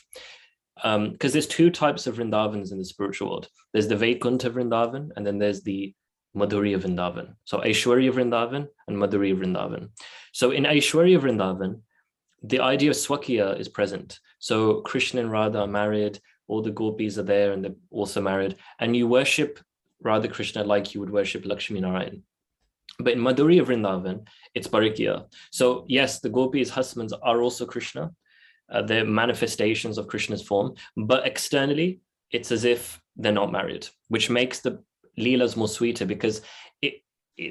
Because there's two types of Vrindavans in the spiritual world. There's the Vaikuntha Vrindavan, and then there's the Madhurya Vrindavan. So Aishwarya Vrindavan and Madhurya Vrindavan. So in Aishwarya Vrindavan, the idea of Swakiya is present. So Krishna and Radha are married, all the gopis are there and they're also married, and you worship Radha Krishna like you would worship Lakshmi Narayan. But in Madhurya Vrindavan, it's Parikya. So yes, the gopis' husbands are also Krishna. They're manifestations of Krishna's form, but externally, it's as if they're not married, which makes the leelas more sweeter because it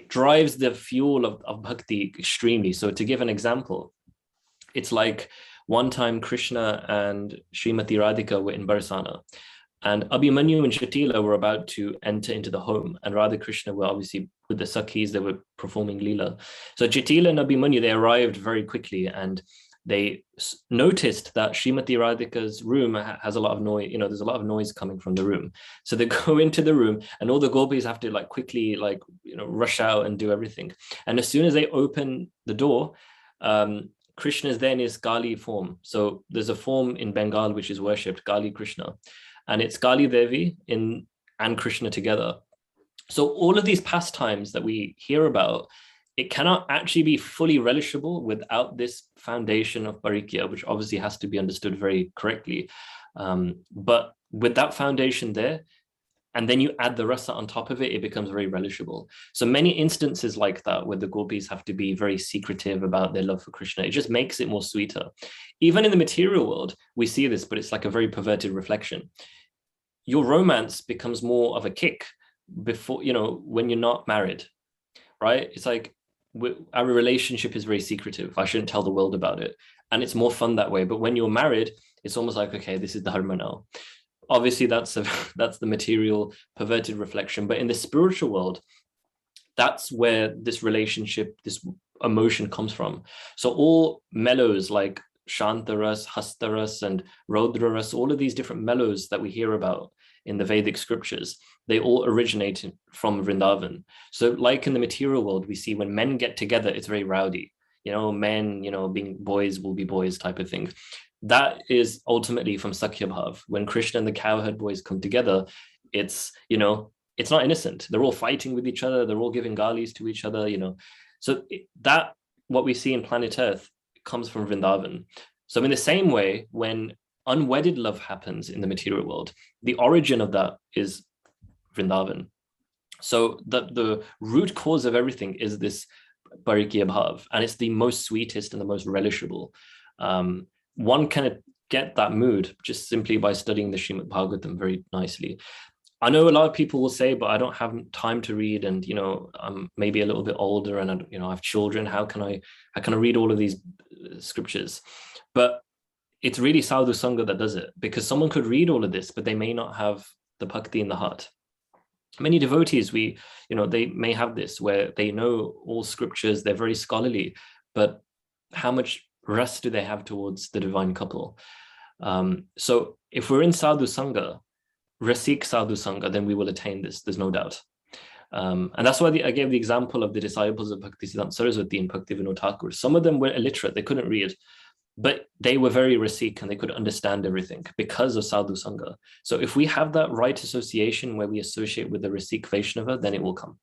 drives the fuel of bhakti extremely. So to give an example, it's like one time Krishna and Srimati Radhika were in Barsana, and Abhimanyu and Jatila were about to enter into the home, and Radha Krishna were obviously with the Sakhis, they were performing Leela. So Jatila and Abhimanyu, they arrived very quickly, and they noticed that Srimati Radhika's room has a lot of noise, there's a lot of noise coming from the room. So they go into the room and all the gopis have to quickly rush out and do everything. And as soon as they open the door, Krishna is then his Kali form. So there's a form in Bengal which is worshipped, Kali Krishna. And it's Kali Devi and Krishna together. So all of these pastimes that we hear about, it cannot actually be fully relishable without this foundation of parikya, which obviously has to be understood very correctly. But with that foundation there, and then you add the rasa on top of it, it becomes very relishable. So many instances like that, where the gopis have to be very secretive about their love for Krishna, it just makes it more sweeter. Even in the material world, we see this, but it's like a very perverted reflection. Your romance becomes more of a kick before, when you're not married, right? It's like our relationship is very secretive. I shouldn't tell the world about it. And it's more fun that way. But when you're married, it's almost like, okay, this is dharma now. Obviously, that's the material perverted reflection. But in the spiritual world, that's where this relationship, this emotion comes from. So all mellows like Shantaras, Hastaras, and Rodraras, all of these different mellows that we hear about in the Vedic scriptures, they all originate from Vrindavan. So like in the material world, we see when men get together, it's very rowdy. Men, being boys will be boys type of thing. That is ultimately from Sakhya Bhav. When Krishna and the cowherd boys come together, it's not innocent. They're all fighting with each other. They're all giving galis to each other, So that, what we see in planet Earth, comes from Vrindavan. So in the same way, when unwedded love happens in the material world, the origin of that is Vrindavan. So the root cause of everything is this Parikya Bhav, and it's the most sweetest and the most relishable. One can get that mood just simply by studying the Srimad Bhagavatam very nicely. I know a lot of people will say, but I don't have time to read, and I'm maybe a little bit older, and I have children. How can I read all of these scriptures? But it's really Sadhu Sangha that does it, because someone could read all of this, but they may not have the bhakti in the heart. Many devotees, they may have this where they know all scriptures, they're very scholarly, but how much rest do they have towards the divine couple? So if we're in Sadhu Sangha, Rasik Sadhu Sangha, then we will attain this, there's no doubt. And that's why I gave the example of the disciples of Bhaktisiddhanta Saraswati and Bhaktivinoda Thakur. Some of them were illiterate, they couldn't read, but they were very Rasik and they could understand everything because of Sadhu Sangha. So if we have that right association where we associate with the Rasik Vaishnava, then it will come.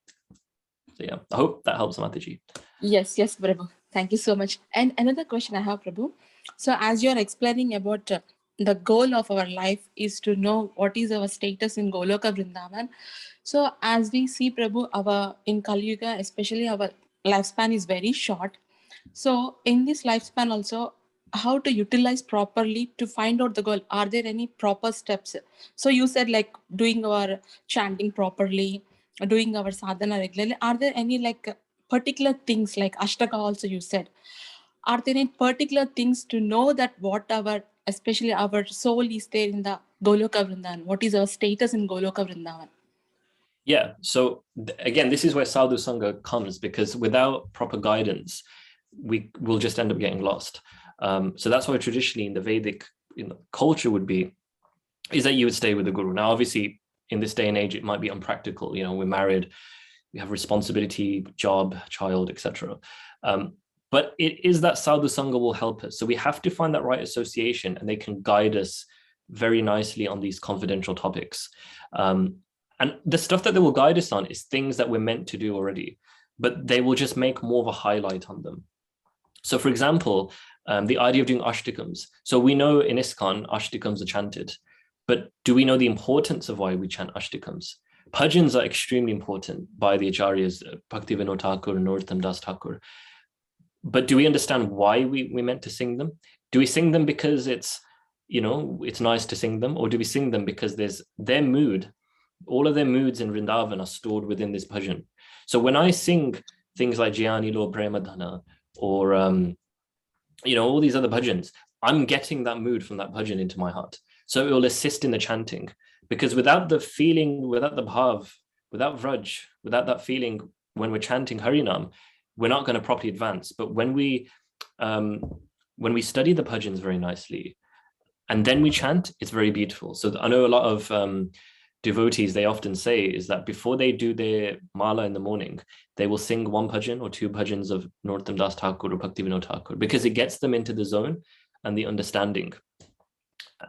So yeah, I hope that helps, Mataji. Yes, Prabhu. Thank you so much. And another question I have, Prabhu. So as you're explaining about the goal of our life is to know what is our status in Goloka Vrindavan. So as we see, Prabhu, in Kali Yuga, especially our lifespan is very short. So in this lifespan also, how to utilize properly to find out the goal? Are there any proper steps? So you said like doing our chanting properly, doing our sadhana regularly. Are there any like particular things like Ashtaka also you said? Are there any particular things to know that especially our soul is there in the Goloka Vrindavan? What is our status in Goloka Vrindavan? Yeah, so again, this is where Sadhu Sangha comes, because without proper guidance, we will just end up getting lost. So that's why traditionally in the Vedic culture is that you would stay with the guru. Now, obviously, in this day and age, it might be unpractical. We're married, we have responsibility, job, child, etc. But it is that Sadhu Sangha will help us. So we have to find that right association, and they can guide us very nicely on these confidential topics. And the stuff that they will guide us on is things that we're meant to do already, but they will just make more of a highlight on them. So for example, the idea of doing Ashtikums. So we know in ISKCON, Ashtikums are chanted, but do we know the importance of why we chant Ashtikums? Bhajans are extremely important by the Acharyas, Bhaktivinoda Thakur and Narottam Das Thakur. But do we understand why we meant to sing them? Do we sing them because it's nice to sing them? Or do we sing them because there's their mood? All of their moods in Vrindavan are stored within this bhajan. So when I sing things like Jnani Lo Premadhana or, all these other bhajans, I'm getting that mood from that bhajan into my heart. So it will assist in the chanting, because without the feeling, without the bhav, without vraj, without that feeling, when we're chanting Harinam, we're not going to properly advance. But when we study the bhajans very nicely, and then we chant, it's very beautiful. So I know a lot of devotees, they often say is that before they do their mala in the morning, they will sing one bhajan or two bhajans of Narottam Das Thakur or Bhaktivinoda Thakur, because it gets them into the zone and the understanding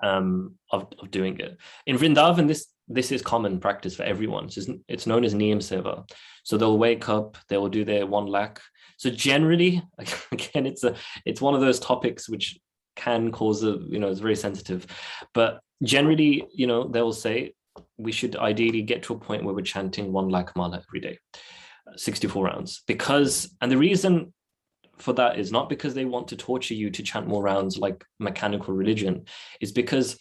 of doing it. In Vrindavan, this is common practice for everyone. So it's known as Niyam Seva. So they'll wake up, they will do their 1 lakh. So generally, again, it's one of those topics which can cause it's very sensitive. But generally, they will say, we should ideally get to a point where we're chanting 1 lakh mala every day, 64 rounds. And the reason for that is not because they want to torture you to chant more rounds like mechanical religion, is because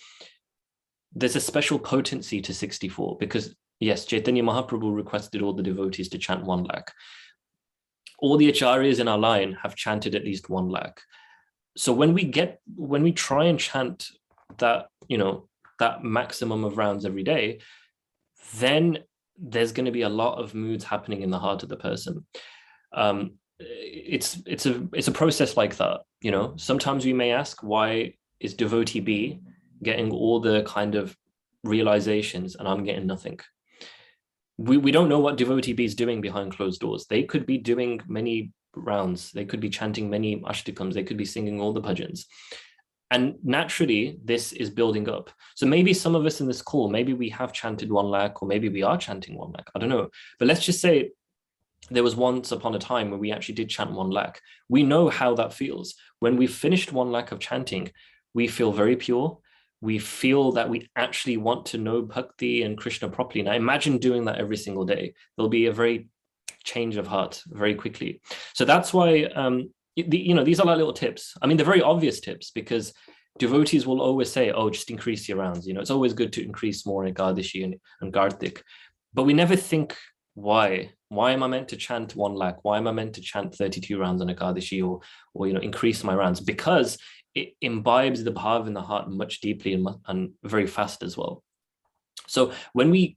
there's a special potency to 64. Because yes, Chaitanya Mahaprabhu requested all the devotees to chant 1 lakh. All the acharyas in our line have chanted at least 1 lakh. So when we try and chant that, that maximum of rounds every day, then there's going to be a lot of moods happening in the heart of the person. It's a process like that. Sometimes we may ask, why is devotee B getting all the kind of realizations and I'm getting nothing? We don't know what devotee B is doing behind closed doors. They could be doing many rounds, they could be chanting many ashtikams, they could be singing all the bhajans. And naturally, this is building up. So maybe some of us in this call, maybe we have chanted 1 lakh, or maybe we are chanting 1 lakh. I don't know. But let's just say there was once upon a time where we actually did chant 1 lakh. We know how that feels. When we've finished 1 lakh of chanting, we feel very pure. We feel that we actually want to know Bhakti and Krishna properly. Now imagine doing that every single day. There'll be a very change of heart very quickly. So that's why, these are like little tips. I mean, they're very obvious tips, because devotees will always say, oh, just increase your rounds. It's always good to increase more in Ekadashi and Kartik. But we never think, why? Why am I meant to chant 1 lakh? Why am I meant to chant 32 rounds on Ekadashi, or increase my rounds? Because it imbibes the bhav in the heart much deeply and very fast as well. So when we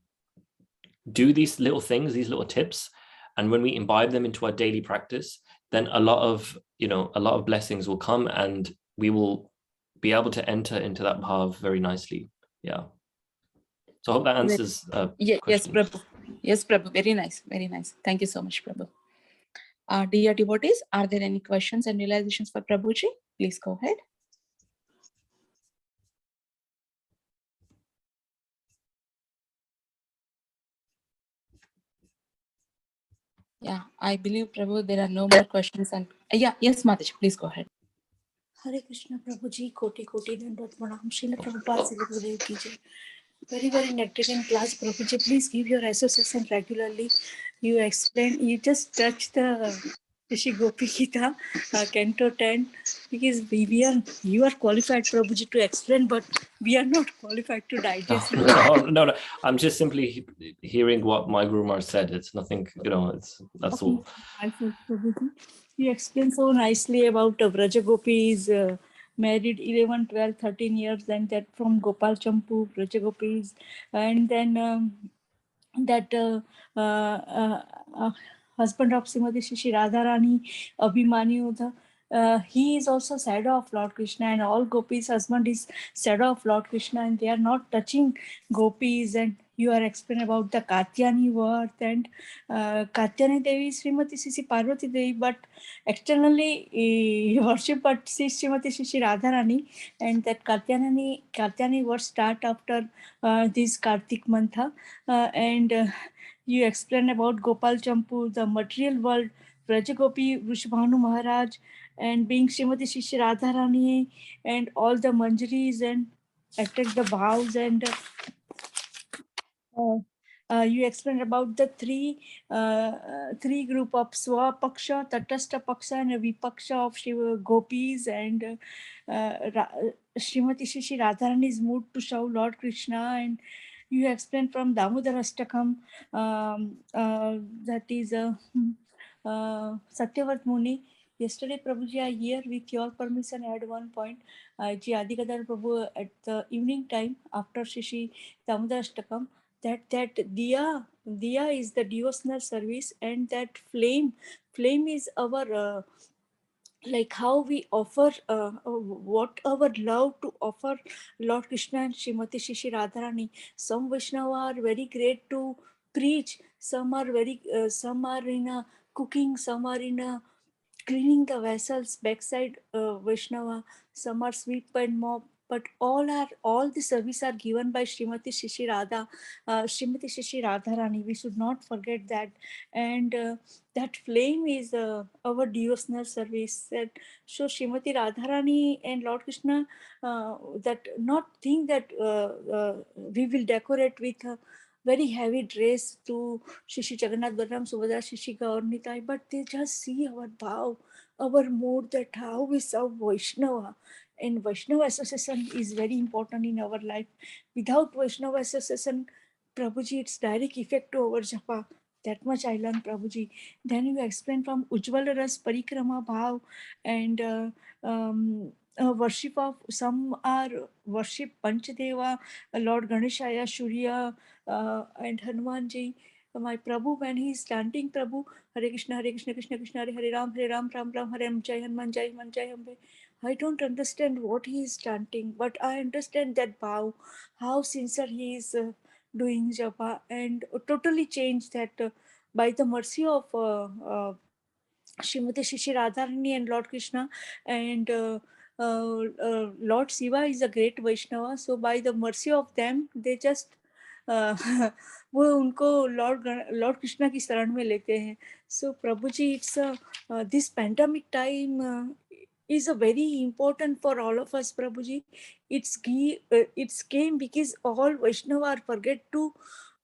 do these little things, these little tips, and when we imbibe them into our daily practice, then a lot of blessings will come, and we will be able to enter into that bhav very nicely. Yeah. So I hope that answers yes, Prabhu. Yes, Prabhu. Very nice. Very nice. Thank you so much, Prabhu. Dear devotees, are there any questions and realizations for Prabhuji? Please go ahead. Yeah, I believe, Prabhu, there are no more questions. And yes, Mataji, please go ahead. Hare Krishna, Prabhuji, Koti Koti Dandavat Pranam, Srila Prabhupada Sri Gurudev Ki Jai. Very, very nectarine class, Prabhuji. Please give your association regularly. You explain, you just touch the Rishi Gopi Gita, Canto 10, because you are qualified, Prabhuji, to explain, but we are not qualified to digest. No. I'm just simply hearing what my Guru Maharaj said. It's nothing, that's all. Prabhuji. You explained so nicely about Vraja Gopis, married 11, 12, 13 years, and that from Gopal Champu, Vraja Gopis, and then that husband of Srimati Shri Radharani, Abhimanyu, he is also shadow of Lord Krishna, and all Gopis' husband is shadow of Lord Krishna, and they are not touching Gopis. And you are explaining about the Katyani worth, and Katyani Devi, Srimati Shri Parvati Devi, but externally worship but Srimati Shri Radharani, and that Katyani words start after this Kartik Mantha, and you explain about Gopal Champu, the material world, Vrajagopi, Vrishabhanu Maharaj, and being Srimati Shri Radharani, and all the manjaris, and attack the vows, and you explained about the three group of Swapaksha, Tatastha Paksha, and Vipaksha of Shiva Gopis, and Srimati Shri Radharani's mood to show Lord Krishna, and you explained from Damodar Ashtakam, that is Satyavat Muni. Yesterday, Prabhuji, I here with your permission at one point, Ji Adigadar Prabhu at the evening time after Shri Damodar Ashtakam, that diya is the devotional service, and that flame is our like how we offer what our love to offer Lord Krishna and Srimati Shri Radharani. Some Vaishnava are very great to preach, some are in a cooking, some are in a cleaning the vessels backside Vaishnava, some are sweep and mop, but all the service are given by Srimati Shri Radha, Srimati Shri Radharani. We should not forget that, and that flame is our devotional service. And so Srimati Radharani and Lord Krishna, that not think that we will decorate with a very heavy dress to Shri Jagannath Balaram Subhadra Shri Gaurnitai, but they just see our bhav, our mood, that how we serve Vaishnava. And Vaishnava association is very important in our life. Without Vaishnava association, Prabhuji, it's direct effect to our japa. That much I learned, Prabhuji. Then you explain from Ujjwala Ras Parikrama Bhav, and worship of, some are worship Panchadeva, Lord Ganeshaya, Surya, and Hanumanji. My Prabhu, when he is chanting Prabhu, Hare Krishna, Krishna Krishna, Hare Ram, Ram Ram, Hare Jai Hanuman, Jai Hanuman, Jai Hanuman. I don't understand what he is chanting, but I understand that bhav, how sincere he is doing japa, and totally changed that by the mercy of Srimati Shri Radharani and Lord Krishna, and Lord Shiva is a great Vaishnava. So by the mercy of them, they just वो उनको Lord Krishna की शरण में लेते हैं. So Prabhuji, it's this pandemic time is a very important for all of us, Prabhuji. It's came because all Vaishnava forget to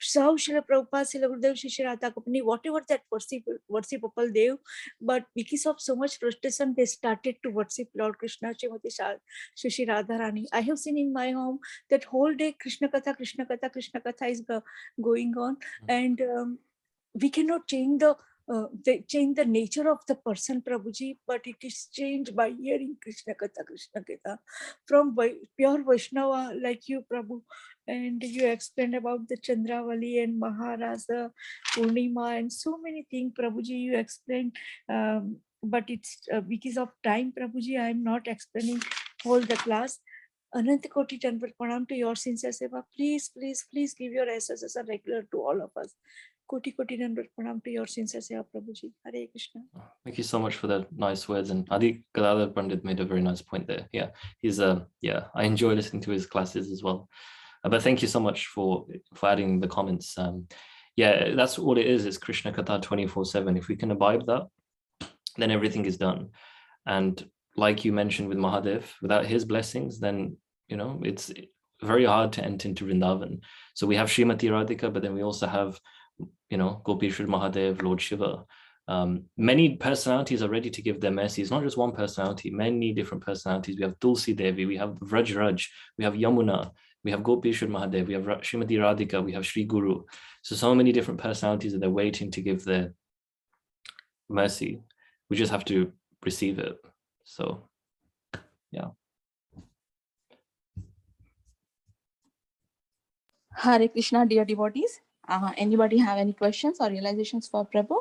serve Srila Prabhupada, Srila Gurudev, Shri Radha Company, whatever that worshipable Dev. But because of so much frustration, they started to worship Lord Krishna, Shri Radha Rani. I have seen in my home that whole day Krishna Katha, Krishna Katha, Krishna Katha is going on, and we cannot change the nature of the person, Prabhuji, but it is changed by hearing Krishna Katha from pure Vaishnava like you, Prabhu. And you explained about the Chandravali and Maharasa, Purnima, and so many things, Prabhuji, you explained. But it's because of time, Prabhuji, I am not explaining whole the class. Anant Koti Tanvat Pranam to your sincere seva. Please, please, please give your SSS a regular to all of us. Koti Koti Tanvat Pranam to your sincere seva, Prabhuji. Hare Krishna. Thank you so much for the nice words. And Adi Gadadhar Pandit made a very nice point there. Yeah, he's I enjoy listening to his classes as well. But thank you so much for adding the comments. Yeah, that's what it is. It's Krishna Katha 24/7. If we can abide that, then everything is done. And like you mentioned with Mahadev, without his blessings, then, it's very hard to enter into Vrindavan. So we have Srimati Radhika, but then we also have, Gopishwar Mahadev, Lord Shiva. Many personalities are ready to give their mercies, not just one personality, many different personalities. We have Tulsi Devi, we have Vrajraj, we have Yamuna, we have Gopishwar Mahadev, we have Srimati Radhika, we have Sri Guru. So many different personalities that they're waiting to give their mercy. We just have to receive it. So, yeah. Hare Krishna, dear devotees. Anybody have any questions or realizations for Prabhu?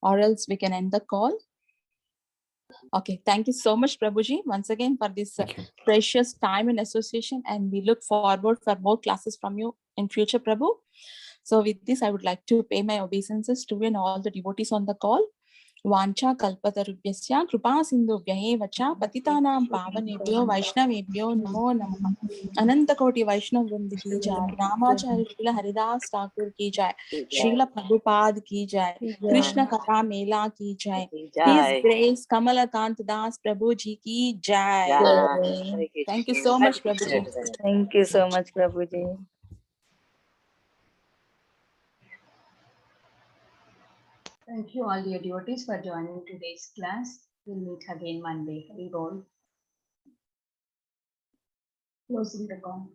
Or else we can end the call. Okay, thank you so much, Prabhuji, once again for this precious time and association, and we look forward for more classes from you in future, Prabhu. So with this, I would like to pay my obeisances to you and all the devotees on the call. Vancha kalpatarubhyasya kripa sindhubhya vacha patitanam pavanebhyo vaishnavebhyo namo namaha. Ananta Koti Vaishnav Vrind ki jai, Ramacharya Srila Haridas Thakur ki jai, Srila Prabhupada ki jai, Krishna Katha Mela ki jai, His Grace Kamala Kanta Das Prabhu ji ki jai. Thank you so much, Prabhuji. Thank you so much, Prabhuji. Thank you all dear devotees for joining today's class. We'll meet again Monday. Closing the call.